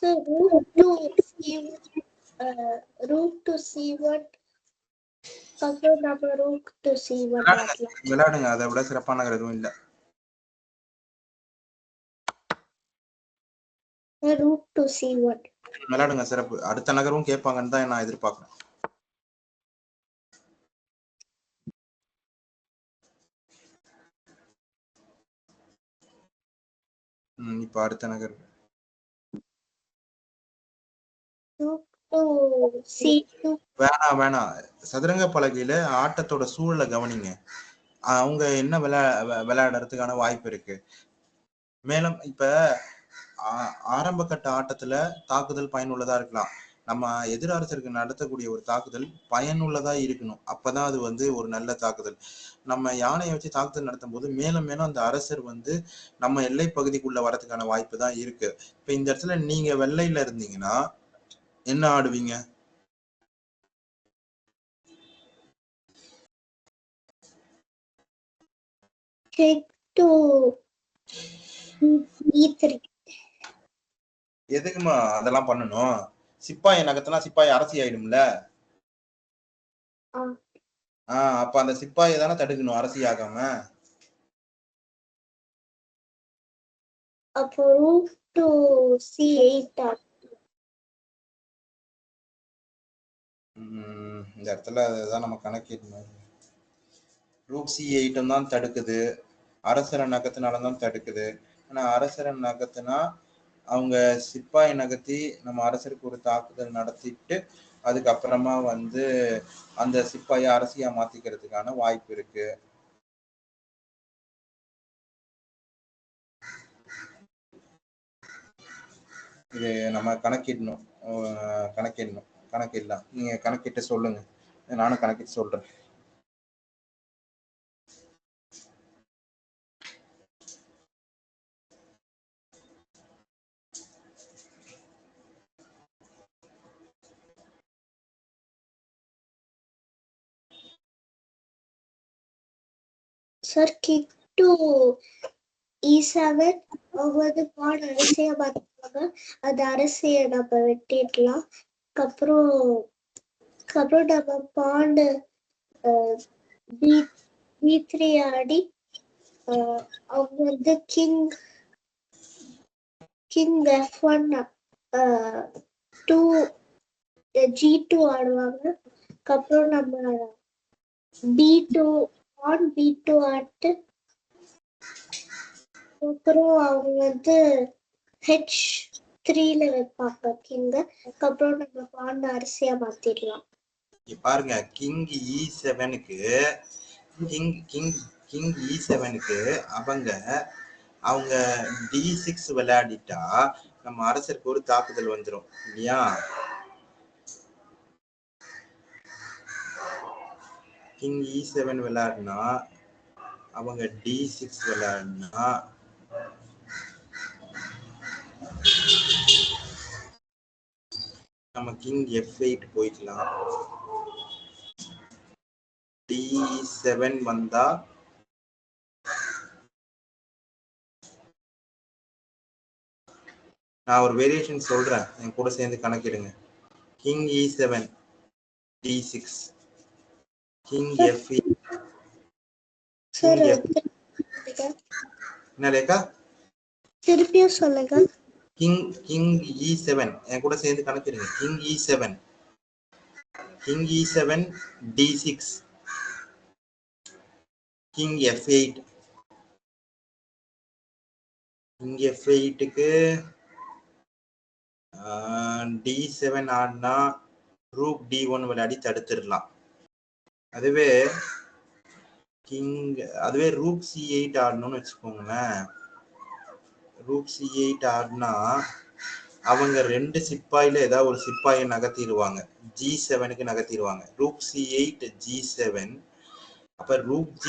S2: So rook to c1. நம்ம rook to c1
S1: விளையாடுங்க, அதை விட சிறப்பான நகர் எதுவும் இல்லை.
S2: rook to c1
S1: விளையாடுங்க, சிறப்பு. அடுத்த நகரும் கேட்பாங்கன்னு தான் நான் எதிர்பார்க்கிறேன். இப்ப அடுத்த நகர் வேணாம். சதுரங்க பலகையில ஆட்டத்தோட சூழலை கவனிங்க. அவங்க என்ன விளையாடுறதுக்கான வாய்ப்பு இருக்கு. மேலும் இப்ப ஆரம்ப கட்ட ஆட்டத்துல தாக்குதல் பயனுள்ளதா இருக்கலாம். நம்ம எதிரரசருக்கு நடத்தக்கூடிய ஒரு தாக்குதல் பயனுள்ளதா இருக்கணும். அப்பதான் அது வந்து ஒரு நல்ல தாக்குதல். நம்ம யானையை வச்சு தாக்குதல் நடத்தும் போது மேலும் மேலும் அந்த அரசர் வந்து நம்ம எல்லை பகுதிக்குள்ள வரதுக்கான வாய்ப்பு தான் இருக்கு. இப்ப இந்த இடத்துல நீங்க வெள்ளையில இருந்தீங்கன்னா என்ன ஆடுவீங்க? எதுக்குமா அதெல்லாம் பண்ணணும்? சிப்பாயை நகர்த்தினா சிப்பாய் அரசி ஆயிடும்ல. அப்ப அந்த சிப்பாயை தானே தடுக்கணும், அரசி ஆகாம.
S2: அப்போ rook to c8.
S1: இந்த இடத்துல அதுதான் நம்ம கணக்கிடணும். ரூக் c8 தான் தடுக்குது, அரசரை நகத்தினாலதான் தடுக்குது. ஆனா அரசரை நகத்தினா அவங்க சிப்பாயை நகர்த்தி நம்ம அரசருக்கு ஒரு தாக்குதல் நடத்திட்டு அதுக்கப்புறமா வந்து அந்த சிப்பாயை அரசியா மாத்திக்கிறதுக்கான வாய்ப்பு இருக்கு. இது நம்ம கணக்கிடலாம். நீங்க கணக்கிட்டு சொல்லுங்க, நானும் கணக்கிட்டு சொல்றேன்.
S2: சார் கிங் டு E7 அவங்க வந்து பான் அரசியா பார்த்துப்பாங்க. அந்த அரசியை நம்ம வெட்டிடலாம். அப்புறம் நம்ம பாண்டு B3 ஆடி அவங்க வந்து கிங் F1 G2 ஆடுவாங்க. அப்புறம் நம்ம B2 ஆட்டு அப்புறம் அவங்க வந்து H3ல வைப்பாங்க கிங்க. அப்புறம் நம்ம பாண்ட அரிசியா மாத்திடலாம்.
S1: பாருங்க, கிங் E7க்கு அவங்க D6 விளையாடிட்டா நம்ம அரசருக்கு ஒரு தாக்குதல் வந்துடும் இல்லையா? கிங் E7 விளையாடினா அவங்க D6 விளையாடினா நம்ம கிங் F8 போய்க்கலாம். D7 வந்தா நான் ஒரு வேரியேஷன் சொல்றேன், என் கூட சேர்ந்து கணக்கிடுங்க. King E7 D6 king F8 என்ன ரேகா?
S2: திருப்பியும் சொல்லுங்க.
S1: கிங் E7 என் கூட சேர்ந்து கணக்கிடுங்க. King E7 D6 king F8 king F8க்கு D7 ஆடினா ரூக் D1 விளையாடி தடுத்துடலாம். அதுவே ரூக் C8 ஆடணும்னு வச்சுக்கோங்களேன். ரூக் C8 ஆடினா அவங்க 2 சிப்பாயில ஏதாவது ஒரு சிப்பாயை நகர்த்திடுவாங்க, G7க்கு நகர்த்திடுவாங்க. ரூக் C8 G7 அப்ப ரூக் G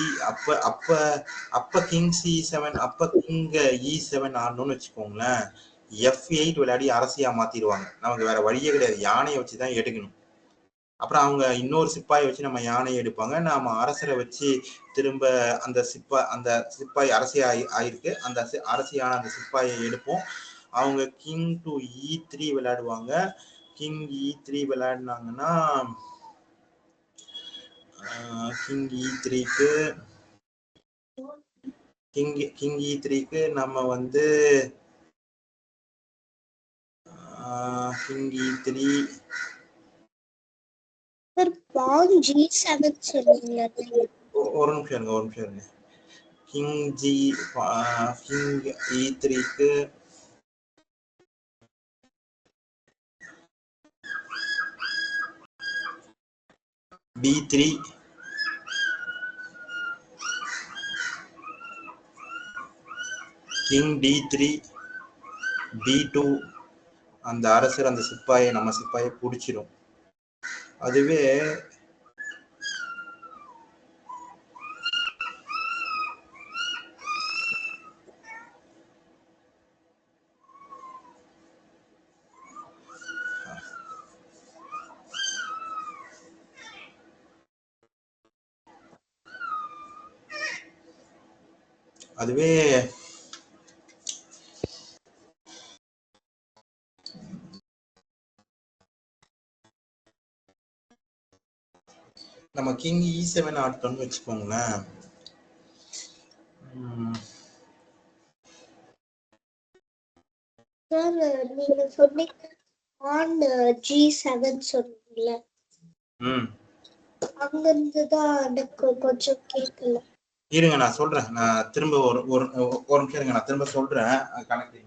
S1: அப்ப கிங் C7 அப்ப கிங் E7 ஆடணும்னு வச்சுக்கோங்களேன். F8 விளையாடி அரசியா மாத்திடுவாங்க. நமக்கு வேற வழியே கிடையாது, யானையை வச்சுதான் எடுக்கணும். அப்புறம் அவங்க இன்னொரு சிப்பாயை வச்சு நம்ம யானையை எடுப்பாங்க. நாம அரசரை வச்சு திரும்ப அந்த சிப்பாய் அரசியா ஆயிருக்கு, அந்த அரசியான அந்த சிப்பாயை எடுப்போம். அவங்க கிங் டு E3 விளையாடுவாங்க. கிங் E3 விளையாடினாங்கன்னா கிங் E3க்கு நம்ம வந்து கிங் E3
S2: பான் G7 சொல்லுங்க.
S1: ஒரு நிமிஷம் இருங்க. King E3க்கு B3 king D3 B2 அந்த அரசர் அந்த சிப்பாயை நம்ம சிப்பாயை பிடிச்சிடும். அதுவே நம்ம கிங் E7 ஆட்டோம்னு வச்சுக்கோங்களேன்.
S2: சார் நீங்க சொன்னீங்க ஆன் G7 சொன்னீங்கல்ல, அங்க இருந்துதான் எனக்கு கொஞ்சம் கேட்கல.
S1: இருங்க நான் சொல்றேன், நான் திரும்ப ஒரு நிமிஷம் இருங்க, நான் திரும்ப சொல்றேன், கணக்கு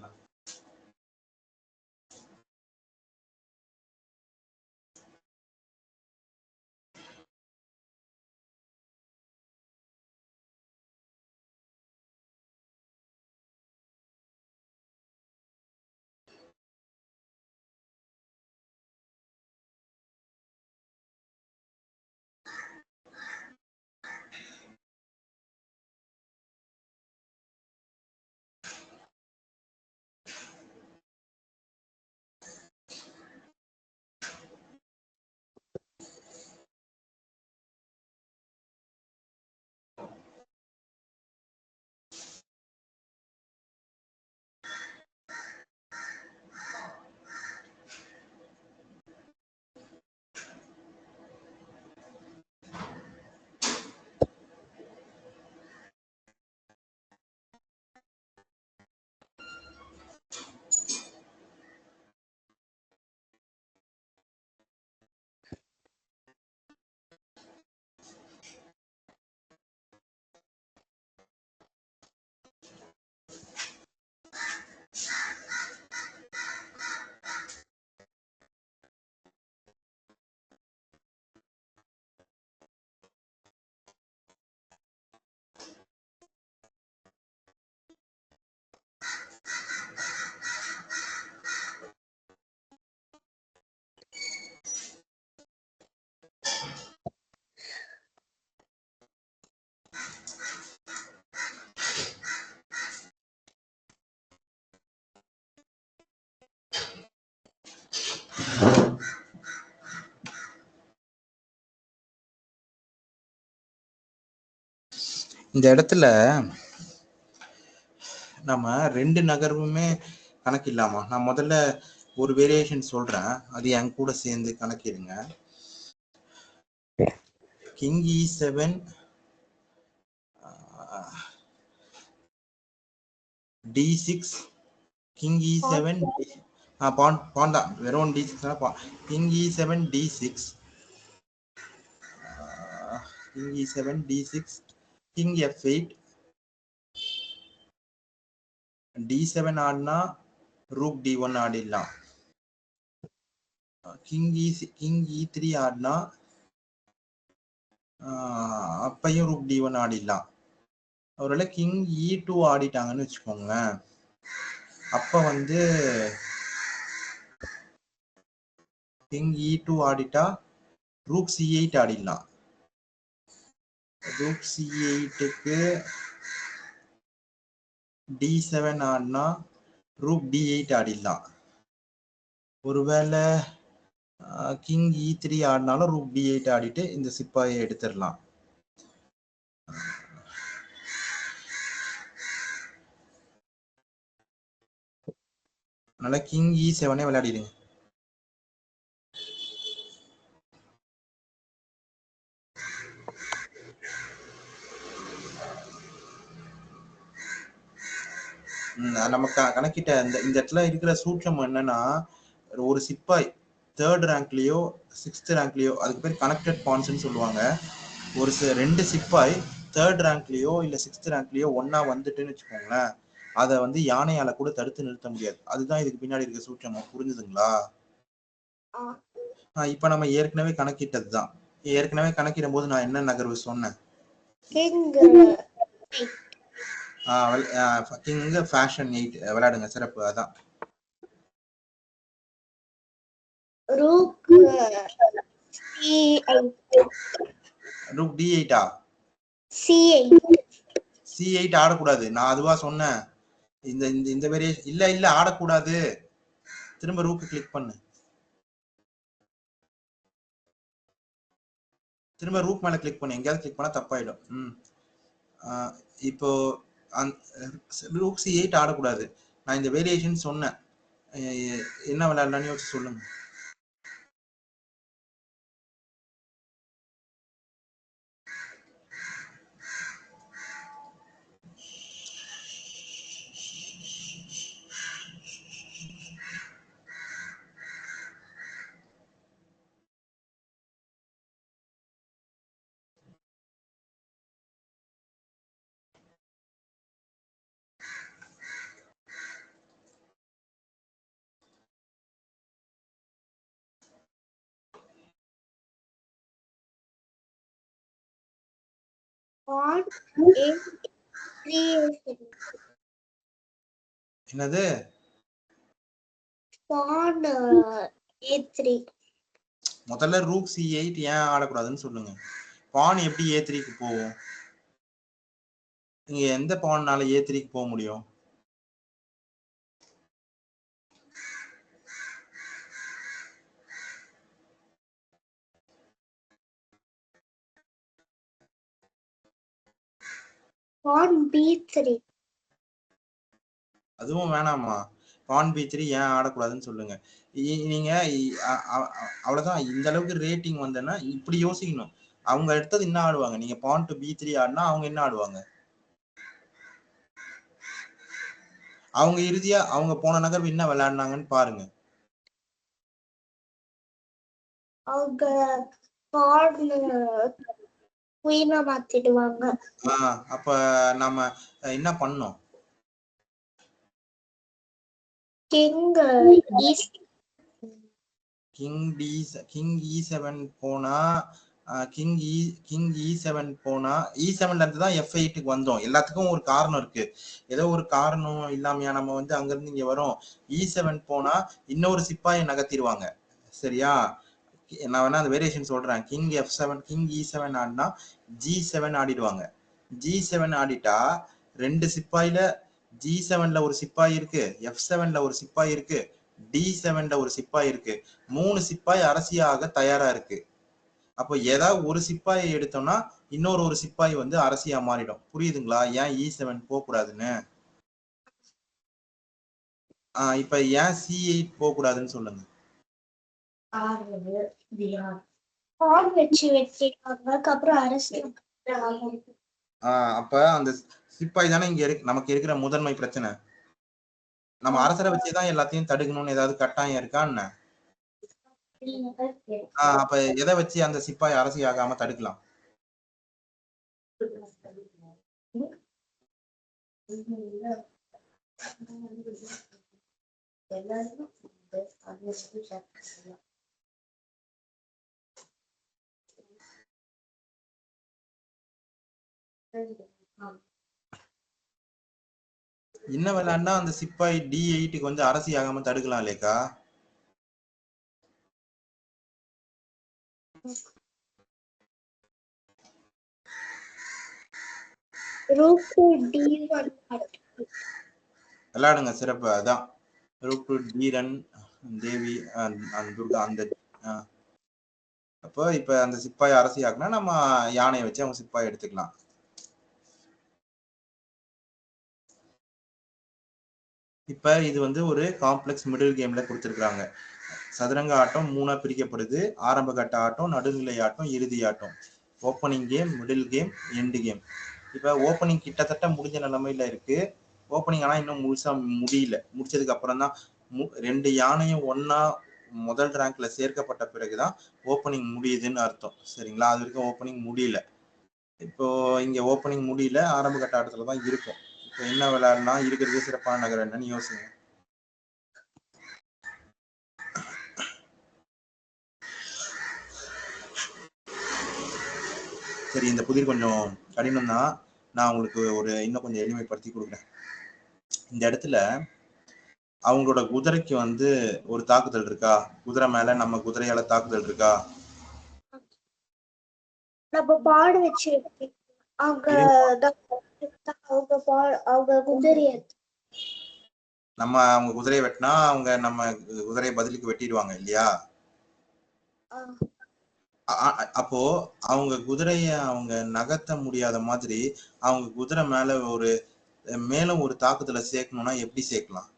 S1: இந்த இடத்துல நம்ம 2 நகர்வுமே கணக்கிடலாமா? நான் முதல்ல ஒரு வேரியேஷன் சொல்றேன், அது என் கூட சேர்ந்து கணக்கிடுங்க. King E7 D6 king E7 பான் தான், வெறும் D6 king E7 D6 king E7 D6 king F8 D7 ஆடினா ரூக் D1 ஆடிடலாம். கிங் E3 ஆடினா அப்பையும் ரூக் D1 ஆடிடலாம். ஒருவேளை கிங் E2 ஆடிட்டாங்கன்னு வச்சுக்கோங்களேன், அப்ப வந்து கிங் E2 ஆடிட்டா ரூக் C8 ஆடிடலாம். ரூக் C8க்கு D7 ஆடினா ரூக் D8 ஆடிடலாம். ஒருவேளை கிங் E3 ஆடினாலும் ரூக் D8 ஆடிட்டு இந்த சிப்பாயை எடுத்துடலாம். அதனால கிங் E7 விளையாடிடுங்க. நம்ம கணக்கிட்ட இந்த இடத்துல இருக்கிற சூட்சம் என்னன்னா, ஒரு சிப்பாய் 3rd ரேங்க்லயோ 6th ரேங்க்லயோ, அதுக்கு பேர் கனெக்டட் பான்ஸ்ன்னு சொல்லுவாங்க. ஒரு 2 சிப்பாய் 3rd ரேங்க்லயோ இல்ல 6th ரேங்க்லயோ ஒன்னா வந்துட்டுன்னு வச்சுக்கோங்களேன், அதை வந்து யானையால கூட தடுத்து நிறுத்த முடியாது. அதுதான் இதுக்கு பின்னாடி இருக்க சூட்சம். புரிஞ்சுதுங்களா? இப்ப நம்ம ஏற்கனவே கணக்கிட்டதுதான். ஏற்கனவே கணக்கிடும் போது நான் என்ன நகர்வு சொன்னேன்? கிங் ஃபேஷன் 8 விளையாடுங்க, சிறப்பு. அதான் ரூக் D8 C8 ஆடக்கூடாது. நான் அதுவா சொன்னேன். இந்த இந்த வேரியேஷன் இல்ல ஆடக்கூடாது. திரும்ப ரூக் கிளிக் பண்ணு. திரும்ப ரூக் மேல கிளிக் பண்ணு. எங்கேயாவது கிளிக் பண்ணா தப்பாயிடும். இப்போ ரூக் C8 ஆடக்கூடாது. நான் இந்த வேரியேஷன் சொன்னேன். என்ன விளையாடலாம்னு யோசிச்சு சொல்லுங்க. என்னது? முதல்ல ரூக் C8 ஏன் ஆடக்கூடாதுன்னு சொல்லுங்க. பான் எப்படி A3க்கு போகும்? நீங்க எந்த பான்னால A3க்கு போக முடியும்?
S2: பான் B3.
S1: அதுவும் வேணாமா? பான் B3 ஏன் ஆடக்கூடாதுன்னு சொல்லுங்க. நீங்க அவ்வளவுதான். இந்த அளவுக்கு ரேட்டிங் வந்தேன்னா இப்படி யோசிக்கணும். அவங்க எடுத்தது என்ன ஆடுவாங்க? நீங்க பான் டு B3 ஆடினா அவங்க என்ன ஆடுவாங்க? அவங்க இறுதியா அவங்க போன நகர்வு என்ன விளையாடினாங்கன்னு பாருங்க.
S2: அவங்க குயினா மாத்திடுவாங்க.
S1: அப்ப நாம என்ன பண்ணோம்? கிங் E7 போனா கிங் E7 போனா E7ல இருந்து தான் F8க்கு வந்தோம். எல்லாத்துக்கும் ஒரு காரணம் இருக்கு. ஏதோ ஒரு காரணம் இல்லாமையா நம்ம வந்து அங்க இருந்து இங்க வரோம். E7 போனா இன்னொரு சிப்பாயை நகர்த்திடுவாங்க. சரியா? நான் வேணா அந்த வேரியேஷன் சொல்றேன். கிங் F7 கிங் E7 ஆடினா G7 ஆடிடுவாங்க. G7 ஆடிட்டா 2 சிப்பாயில G7ல ஒரு சிப்பாய் இருக்கு, F7ல ஒரு சிப்பாய் இருக்கு, D7ல ஒரு சிப்பாய் இருக்கு. 3 சிப்பாய் அரசியாக தயாரா இருக்கு. அப்போ ஏதாவது ஒரு சிப்பாயை எடுத்தோம்னா இன்னொரு சிப்பாய் வந்து அரசியா மாறிடும். புரியுதுங்களா? ஏன் E7 போக கூடாதுன்னு? இப்ப ஏன் C8 போக கூடாதுன்னு சொல்லுங்க.
S2: வச்சு வெட்டிட்டாங்க, அப்புறம் அரசியல்.
S1: அப்ப அந்த சிப்பாய் தானே இங்க நமக்கு இருக்கிற முதன்மை பிரச்சனை. நம்ம அரசரை வச்சுதான் எல்லாத்தையும் தடுக்கணும்னு ஏதாவது கட்டாயம் இருக்கா என்ன? அப்ப எதை வச்சு அந்த சிப்பாய் அரசி ஆகாம தடுக்கலாம்? இன்னும் விளையாண்டா அந்த சிப்பாய் D8க்கு வந்து அரசி ஆகாம தடுக்கலாம் இல்லையா? விளையாடுங்க, சிறப்பு. அதான் ரூக் டு D ரன் தேவி அந்த துர்கா அந்த. அப்போ இப்ப அந்த சிப்பாய் அரசி ஆகுனா நம்ம யானையை வச்சு அவங்க சிப்பாய் எடுத்துக்கலாம். இப்ப இது வந்து ஒரு காம்ப்ளெக்ஸ் மிடில் கேம்ல கொடுத்திருக்காங்க. சதுரங்க ஆட்டம் 3ஆ பிரிக்கப்படுது. ஆரம்ப கட்ட ஆட்டம், நடுநிலை ஆட்டம், இறுதி ஆட்டம். Opening game, middle game, end game. இப்ப ஓப்பனிங் கிட்டத்தட்ட முடிஞ்ச நிலைமையில இருக்கு. ஓப்பனிங் ஆனா இன்னும் முழுசா முடியல. முடிச்சதுக்கு அப்புறம் தான் 2 யானையும் ஒன்னா முதல் ரேங்க்ல சேர்க்கப்பட்ட பிறகுதான் ஓப்பனிங் முடியுதுன்னு அர்த்தம். சரிங்களா? அது வரைக்கும் ஓப்பனிங் முடியல. இப்போ இங்க ஓப்பனிங் முடியல, ஆரம்ப கட்ட ஆட்டத்துல தான் இருக்கும். இப்போ என்ன விளையாடலாம், இருக்கிறது சிறப்பான நகரம் என்னன்னு யோசிங்க. சரி, இந்த புதிர் கொஞ்சம் கடினம் தான். நான் உங்களுக்கு இன்னும் கொஞ்சம் எளிமைப்படுத்தி கொடுக்குறேன். இந்த இடத்துல அவங்களோட குதிரைக்கு வந்து ஒரு தாக்குதல் இருக்கா? குதிரை மேல நம்ம குதிரையால தாக்குதல் இருக்கா?
S2: நம்ம பாடு வச்சு
S1: நம்ம அவங்க குதிரையை வெட்டினா அவங்க நம்ம குதிரையை பதிலுக்கு வெட்டிடுவாங்க இல்லையா? அப்போ அவங்க குதிரைய அவங்க நகர்த்த முடியாத மாதிரி அவங்க குதிரை மேல மேலும் ஒரு தாக்குதலை சேர்க்கணும்னா எப்படி சேர்க்கலாம்?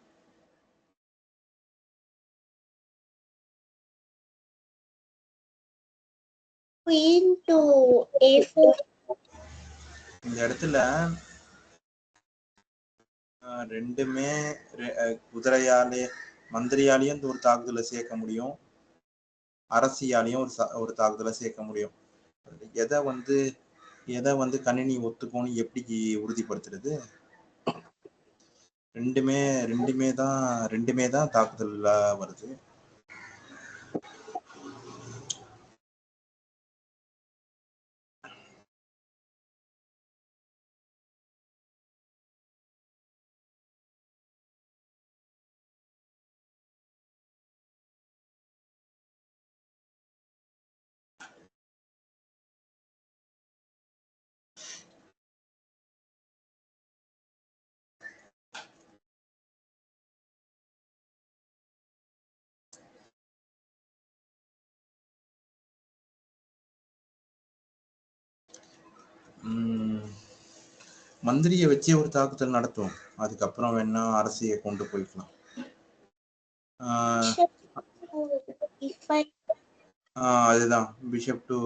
S1: இந்த இடத்துல ரெண்டுமே குதிரையாலே மந்திரியாலையும் ஒரு தாக்குதலை சேர்க்க முடியும், அரசியாலையும் ஒரு தாக்குதலை சேர்க்க முடியும். எதை வந்து கணினி ஒத்துக்கோன்னு எப்படி உறுதிப்படுத்துறது? ரெண்டுமே தான் தாக்குதல்ல வருது. மந்திரியை வச்சே ஒரு தாக்குதல் நடத்தும். அதுக்கப்புறம் வேணா அரசியை கொண்டு போய்க்கலாம். அதுதான் பிஷப் டு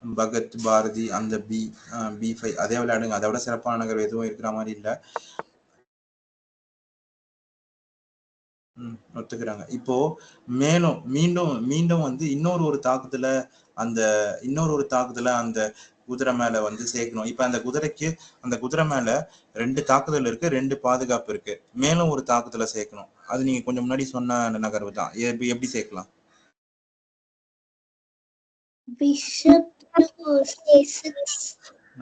S1: பகத் பாரதி அந்த B5 அதே விளையாடுங்க. அதை விட சிறப்பான நகர் எதுவும் இருக்கிற மாதிரி இல்ல. ஒத்துக்கிறாங்க. இப்போ மீண்டும் வந்து இன்னொரு தாக்குதல அந்த குதிரை மேல வந்து சேர்க்கணும். இப்ப அந்த குதிரை மேல 2 தாக்குதல் இருக்கு, 2 பாதுகாப்பு இருக்கு. மேலும் ஒரு தாக்குதலை சேர்க்கணும். அது நீங்க கொஞ்சம் முன்னாடி சொன்ன நகர்வு தான். எப்படி சேர்க்கலாம்?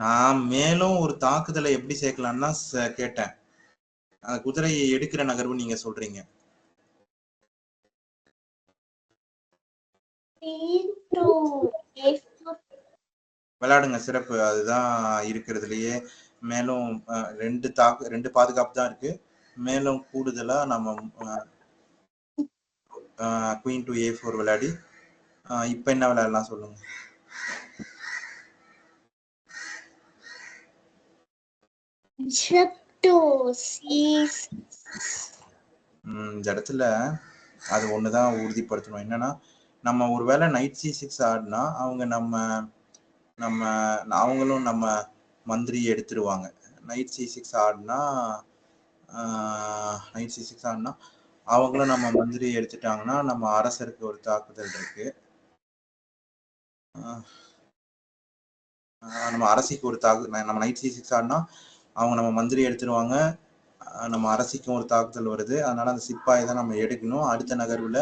S1: நான் மேலும் ஒரு தாக்குதலை எப்படி சேர்க்கலாம்னா கேட்டேன். குதிரையை எடுக்கிற நகர்வு நீங்க சொல்றீங்க. விளையாடுங்க, சிறப்பு. அதுதான் இருக்கிறதுலயே மேலும் 2 பாதுகாப்பு தான் இருக்கு. மேலும் கூடுதலா நம்ம குயின் டு A4 விளையாடி இப்ப என்ன விளையாடலாம் சொல்லுங்க.
S2: bishop to c6.
S1: இந்த இடத்துல அது ஒண்ணுதான் உறுதிப்படுத்தணும். என்னன்னா நம்ம ஒருவேளை நைட் c6 ஆடினா அவங்களும் நம்ம மந்திரி எடுத்துருவாங்க. நைட் c6 ஆடினா அவங்களும் நம்ம மந்திரி எடுத்துட்டாங்கன்னா நம்ம அரசருக்கு ஒரு தாக்குதல் இருக்கு. நம்ம அரசிக்கு ஒரு நம்ம நைட் c6 ஆடினா அவங்க நம்ம மந்திரி எடுத்துருவாங்க, நம்ம அரசிக்கும் ஒரு தாக்குதல் வருது. அதனால அந்த சிப்பாயை தான் நம்ம எடுக்கணும். அடுத்த நகர்வுல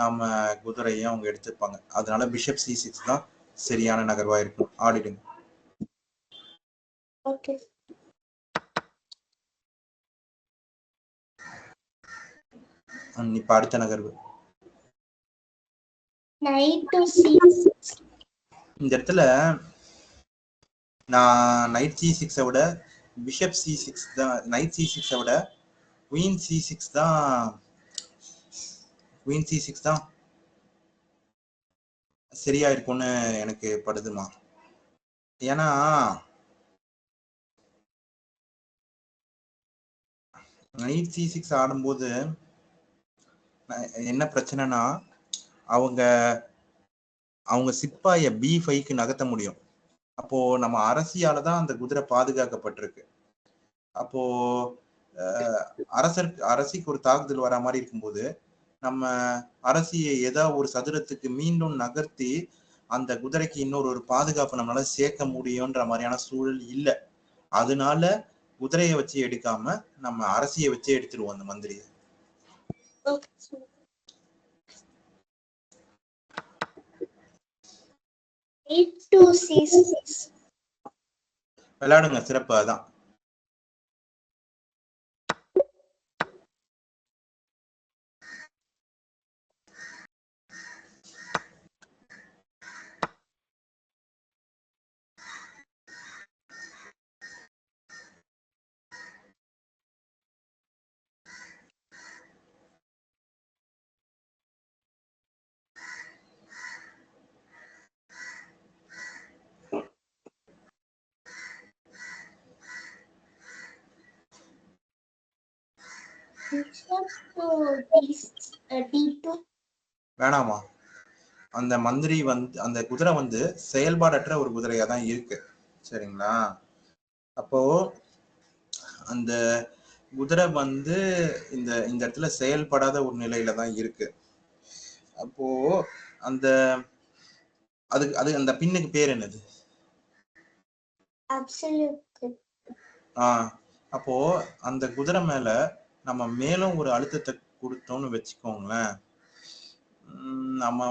S1: நம்ம குதிரையை அவங்க எடுத்துப்பாங்க. அதனால பிஷப் c6 தான் சரியான நகர்வா இருக்கும். ஆடிடுங்க.
S2: ஓகே.
S1: இப்ப அடுத்த நகர்வு
S2: knight to c6.
S1: இந்த இடத்துல நான் நைட் c6 விட பிஷப் c6 தான், நைட் c6 விட குயின் c6 தான் சரியா இருக்கும்னு எனக்கு படுதுமா. ஏன்னா நைட் c6 ஆடும்போது என்ன பிரச்சனைனா அவங்க சிப்பாய b5க்கு நகர்த்த முடியும். அப்போ நம்ம அரசியால தான் அந்த குதிரை பாதுகாக்கப்பட்டிருக்கு. அப்போ அரசிக்கு ஒரு தாக்குதல் வர மாதிரி இருக்கும்போது நம்ம அரசியை ஏதாவது ஒரு சதுரத்துக்கு மீண்டும் நகர்த்தி அந்த குதிரைக்கு இன்னொரு ஒரு பாதுகாப்பு நம்மளால சேர்க்க முடியும்ன்ற மாதிரியான சூழல் இல்லை. அதனால குதிரையை வச்சு எடுக்காம நம்ம அரசியை வச்சே எடுத்துருவோம் அந்த மந்திரியை. விளையாடுங்க, சிறப்பு. அதான் வேணாமா. அந்த மந்திரி அந்த குதிரை செயல்பாடற்ற ஒரு குதிரையா தான் இருக்கு. சரிங்களா? அப்போ அந்த குதிரை இந்த இடத்துல செயல்படாத ஒரு நிலையில தான் இருக்கு. அப்போ அது அந்த பின்னுக்கு பேர் என்னது? அப்போ அந்த குதிரை மேல நம்ம மேலும் ஒரு அழுத்தத்தை கொடுத்தோம்னு வச்சுக்கோங்களேன், நம்ம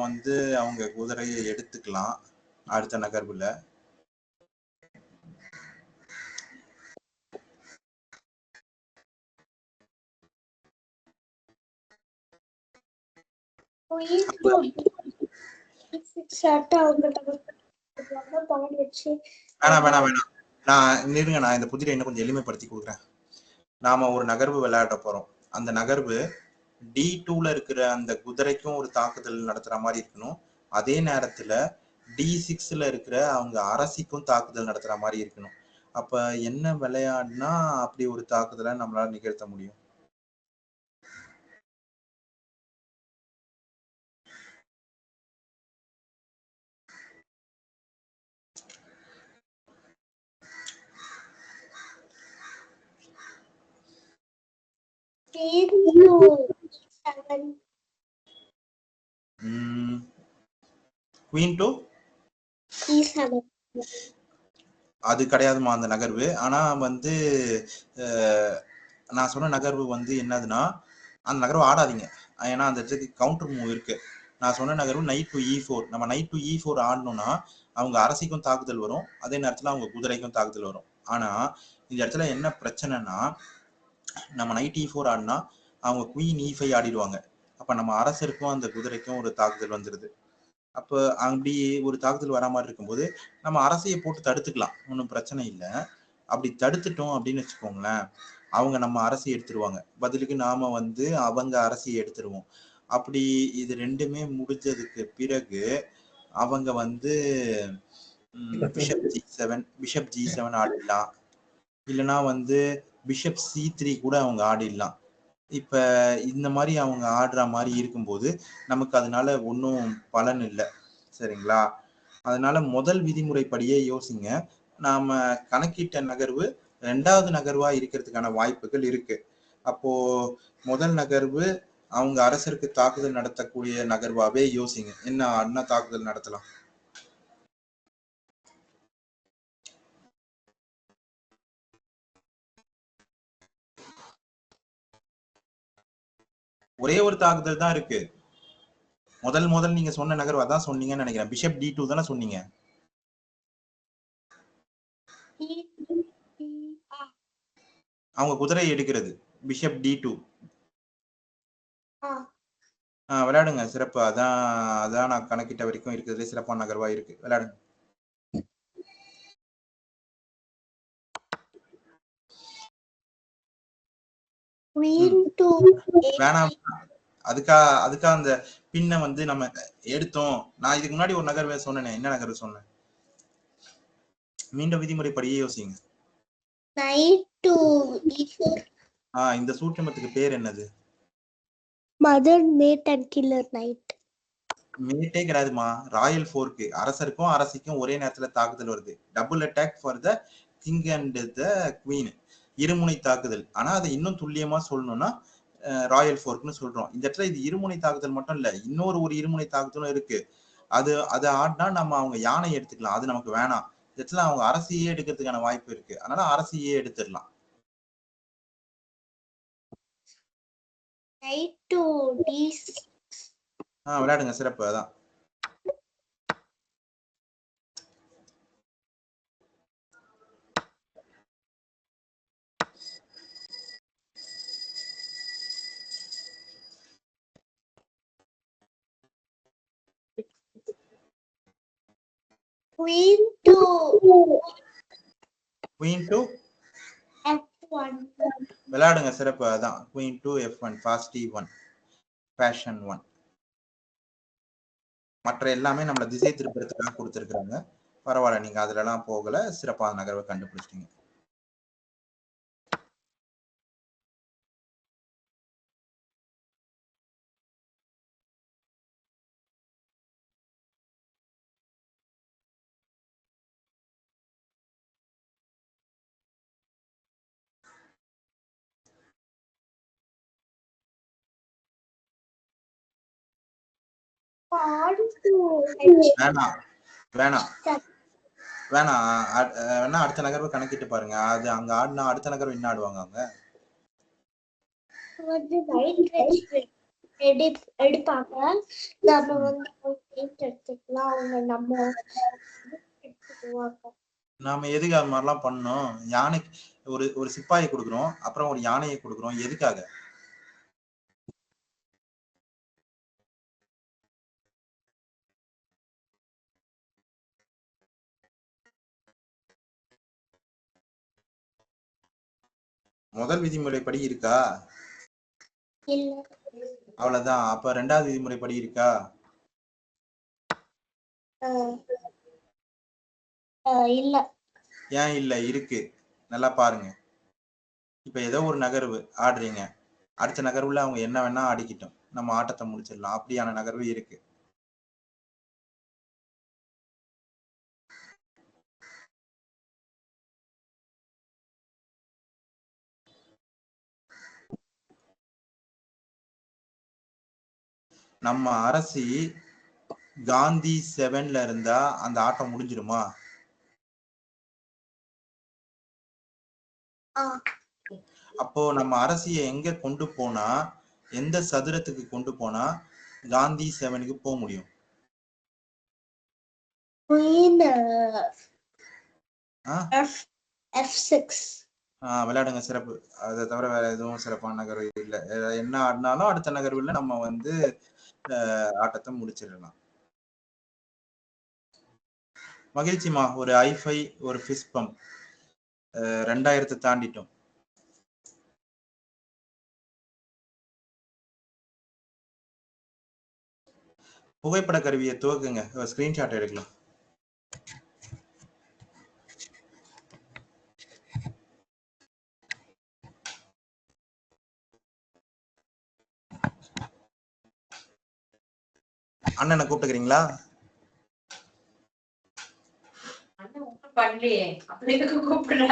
S1: அவங்க குதிரையை எடுத்துக்கலாம் அடுத்த நகர்வுல. வேணாம். நான் இந்த புதிரை இன்னும் கொஞ்சம் எளிமைப்படுத்தி கொடுக்குறேன். நாம ஒரு நகர்வு விளையாட போறோம். அந்த நகர்வு D2ல இருக்கிற அந்த குதிரைக்கும் ஒரு தாக்குதல் நடத்துற மாதிரி இருக்கணும். அதே நேரத்துல D6ல இருக்கிற அவங்க அரசிக்கும் தாக்குதல் நடத்துற மாதிரி இருக்கணும். அப்ப என்ன விளையாடுனா அப்படி ஒரு தாக்குதலை நம்மளால நிகழ்த்த முடியும்? குயின் டு அது கிடையாதுமா அந்த நகர்வு. ஆனா நான் சொன்ன நகர்வு என்னதுன்னா அந்த நகர்வு ஆடாதீங்க. ஏன்னா அந்த இடத்துக்கு கவுண்டர் மூவ் இருக்கு. நான் சொன்ன நகர்வு நைட் டு E4. நம்ம நைட் டு E4 ஆடணும்னா அவங்க அரசிக்கும் தாக்குதல் வரும், அதே நேரத்துல அவங்க குதிரைக்கும் தாக்குதல் வரும். ஆனா இந்த இடத்துல என்ன பிரச்சனைனா நம்ம நைட் E4 ஆடினா அவங்க குயின் E5 ஆடிடுவாங்க. அப்ப நம்ம அரசருக்கும் அந்த குதிரைக்கும் ஒரு தாக்குதல் வந்துருது. அப்ப அப்படி ஒரு தாக்குதல் வரா மாதிரி இருக்கும்போது நம்ம அரசியை போட்டு தடுத்துக்கலாம், ஒன்றும் பிரச்சனை இல்லை. அப்படி தடுத்துட்டோம் அப்படின்னு வச்சுக்கோங்களேன், அவங்க நம்ம அரசியை எடுத்துருவாங்க, பதிலுக்கு நாம அவங்க அரசியை எடுத்துருவோம். அப்படி இது ரெண்டுமே முடிஞ்சதுக்கு பிறகு அவங்க பிஷப் G7 ஆடலாம். இல்லைன்னா வந்து பிஷப் C3 கூட அவங்க ஆடிடலாம். இப்ப இந்த மாதிரி அவங்க ஆடுற மாதிரி இருக்கும்போது நமக்கு அதனால ஒன்றும் பலன் இல்லை. சரிங்களா? அதனால முதல் விதிமுறைப்படியே யோசிங்க. நாம கணக்கிட்ட நகர்வு 2வது நகர்வா இருக்கிறதுக்கான வாய்ப்புகள் இருக்கு. அப்போ முதல் நகர்வு அவங்க அரசருக்கு தாக்குதல் நடத்தக்கூடிய நகர்வாவே யோசிங்க. என்ன தாக்குதல் நடத்தலாம்? ஒரே ஒரு தாக்குதல் தான் இருக்கு. முதல் நீங்க சொன்ன நகர்வு அதான் சொன்னீங்கன்னு நினைக்கிறேன். பிஷப் D2 தானே சொன்னீங்க. அவங்க குதிரை எடுக்கிறது பிஷப் D2. விளையாடுங்க சிறப்பு. அதான் அதான் நான் கணக்கிட்ட வரைக்கும் இருக்கிறதுலே சிறப்பான நகர்வா இருக்கு. விளையாடுங்க. வேணாம். அதுக்கா அந்த பின்ன வந்து நம்ம எடுத்தோம். நான் இதுக்கு முன்னாடி ஒரு நகர்வை சொன்னேனே. என்ன நகர்வு சொன்னேன்? மீண்டும் விதிமுறைப்படியே யோசிங்க. இந்த சூட்சமத்துக்கு பேர் என்னது?
S2: Mother mate and killer knight.
S1: மேட்டே கிடையாதுமா. Royal fork. அரசருக்கும் அரசிக்கும் ஒரே நேரத்துல தாக்குதல் வருது. Double attack for the king and the queen. இருமுனை தாக்குதல். ஆனா அதை இன்னும் துல்லியமா சொல்லணும்னா ராயல் ஃபோர்க்னு சொல்றோம். இந்த இடத்துல இது இருமுனை தாக்குதல் மட்டும் இல்ல, ஒரு இருமுனை தாக்குதலும் இருக்கு. அதை ஆடினா நம்ம அவங்க யானை எடுத்துக்கலாம். அது நமக்கு வேணாம். இந்த இடத்துல அவங்க அரசியே எடுக்கிறதுக்கான வாய்ப்பு இருக்கு. அதனால அரசியே எடுத்துடலாம். விளையாடுங்க சிறப்பு. அதான்
S2: Queen to F1.
S1: விளையாடுங்க சிறப்பு. அதான் Queen to F1 fast E1 fashion 1. மற்ற எல்லாமே நம்மள திசை திருப்புறதுக்காக கொடுத்துருக்காங்க. பரவாயில்ல, நீங்க அதுல எல்லாம் போகல. சிறப்பான நகர்வை கண்டுபிடிச்சிட்டீங்க. வேணாம் வேணாம் வேணாம். வேணா அடுத்த நகர்வை கணக்கிட்டு பாருங்க. அது அங்க ஆடினா அடுத்த நகர்வு என்ன ஆடுவாங்க அவங்க?
S2: எடுப்பாங்க. நம்ம வந்து எடுத்துக்கலாம். அவங்க நம்ம எடுத்துக்குவாங்க.
S1: நாம எதுக்கு அது மாதிரிலாம் பண்ணோம்? யானைக்கு ஒரு சிப்பாயை கொடுக்குறோம், அப்புறம் ஒரு யானையை கொடுக்குறோம். எதுக்காக? முதல் விதிமுறைப்படி இருக்கா?
S2: இல்ல.
S1: அவ்வளவுதான். அப்ப 2வது விதிமுறைப்படி இருக்கா?
S2: இல்ல.
S1: ஏன் இல்ல? இருக்கு. நல்லா பாருங்க. இப்ப ஏதோ ஒரு நகர்வு ஆடுறீங்க. அடுத்த நகர்வுல அவங்க என்ன வேணா ஆடிக்கிட்டோம். நம்ம ஆட்டத்தை முடிச்சிடலாம். அப்படியான நகர்வு இருக்கு. நம்ம அரசி காந்தி 7ல இருந்தா அந்த ஆட்டம் முடிஞ்சிருமா? அப்போ நம்ம அரசிய எங்க கொண்டு போனா, எந்த சதுரத்துக்கு கொண்டு போனா காந்தி 7க்கு போக முடியும்? விளையாடுங்க சிறப்பு. அதை தவிர வேற எதுவும் சிறப்பான நகர்வு இல்லை. என்ன ஆடினாலும் அடுத்த நகர்வுல நம்ம வந்து ஆட்டத்தை முடிச்சிடலாம். மகிழ்ச்சிமா. ஒரு i5 ஒரு ஃபிஷ் பம்ப் 2000 தாண்டிட்டோம். புகைப்பட கருவியை துவக்குங்க. ஸ்கிரீன்ஷாட் எடுக்கலாம். அண்ணனை கூப்பிட்டுக்கிறீங்களா?
S3: அண்ணன் ஒண்ணும் பண்ணலையே, அப்படி எதுக்கு கூப்பிடுற?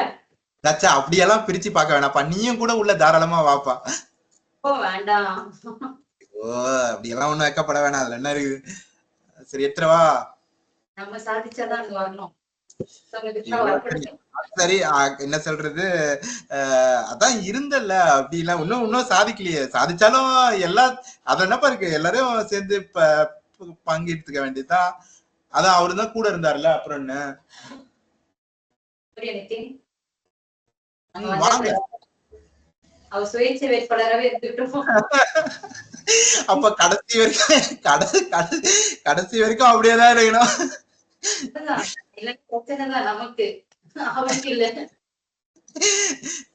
S1: சச்சா அப்படியெல்லாம் பிரிச்சு பார்க்க வேணாப்பா, நீயும் கூட உள்ள தாராளமா வாப்பா.
S3: ஓ வேண்டாம்.
S1: ஓ அப்படியெல்லாம் ஒண்ணும் வைக்கப்பட வேணாம், அதுல என்ன இருக்குது. சரி எத்தவா
S3: நம்ம சாதிச்சாதான் அங்க வரணும்.
S1: சரி என்ன சொல்றது, அதான் இருந்தல்ல அப்படிலாம் இன்னும் சாதிக்கலையே. சாதிச்சாலும் எல்லா அது என்னப்பா இருக்கு, எல்லாரும் சேர்ந்து பங்கு எடுத்துக்க வேண்டியதுதான். அதான் அவருதான் கூட இருந்தாருல, அப்புறம் என்ன. வாங்க
S3: அவர் சுயேட்சை வேட்பாளராகவே இருந்துட்டோம்.
S1: அப்ப கடைசி வரைக்கும் கடைசி வரைக்கும் அப்படியேதான் இருக்கணும்.
S3: பிரச்சனைதான் நமக்கு, அவருக்கு இல்ல.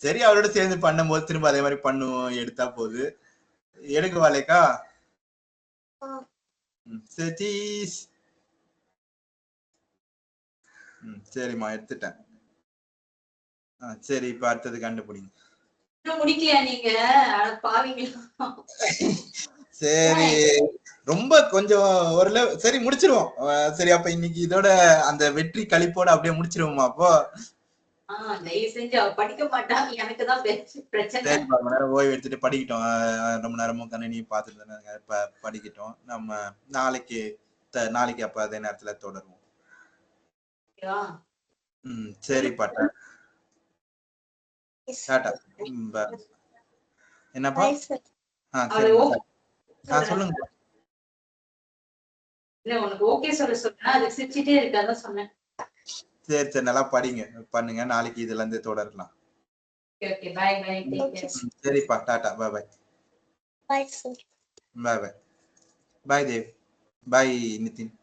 S1: சரி அவரோட சேர்ந்து பண்ணும் போது திரும்ப அதே மாதிரி பண்ணுவோம், எடுத்தா போகுது. எடுக்க வாலேக்கா. சதீஷ் சரிம்மா எடுத்துட்டேன். சரி இப்ப அடுத்தது கண்டுபிடிங்க.
S3: முடிக்கலையா நீங்க? பாவீங்களா?
S1: சரி ரொம்ப கொஞ்சம் ஒரு சரி முடிச்சிருவோம். சரி அப்ப இன்னைக்கு இதோட அந்த வெற்றி கழிப்போட அப்படியே முடிச்சிருவோமா? அப்போ
S3: தயவு செஞ்சு அவ படிக்க மாட்டான், எனக்குதான் பிரச்சனை.
S1: ஓய்வு எடுத்துட்டு படிக்கட்டும். ரொம்ப நேரமும் கணினி பார்த்துட்டு படிக்கட்டும். நம்ம நாளைக்கு அப்ப அதே நேரத்துல தொடருவோம். சரி பாட்டா டாடா. என்னப்பா? சொல்லுங்க.
S3: இல்ல உனக்கு ஓகே சொல்ல சொன்னா அது சிரிச்சிட்டே இருக்காதான் சொன்னேன்.
S1: சரி சரி நல்லா படிங்க பண்ணுங்க, நாளைக்கு இதுல இருந்து தொடரலாம்.
S3: Okay bye bye, take care.
S1: சரிப்பா tata bye bye.
S2: Bye sir.
S1: Bye bye. Bye Dev. Bye Nitin.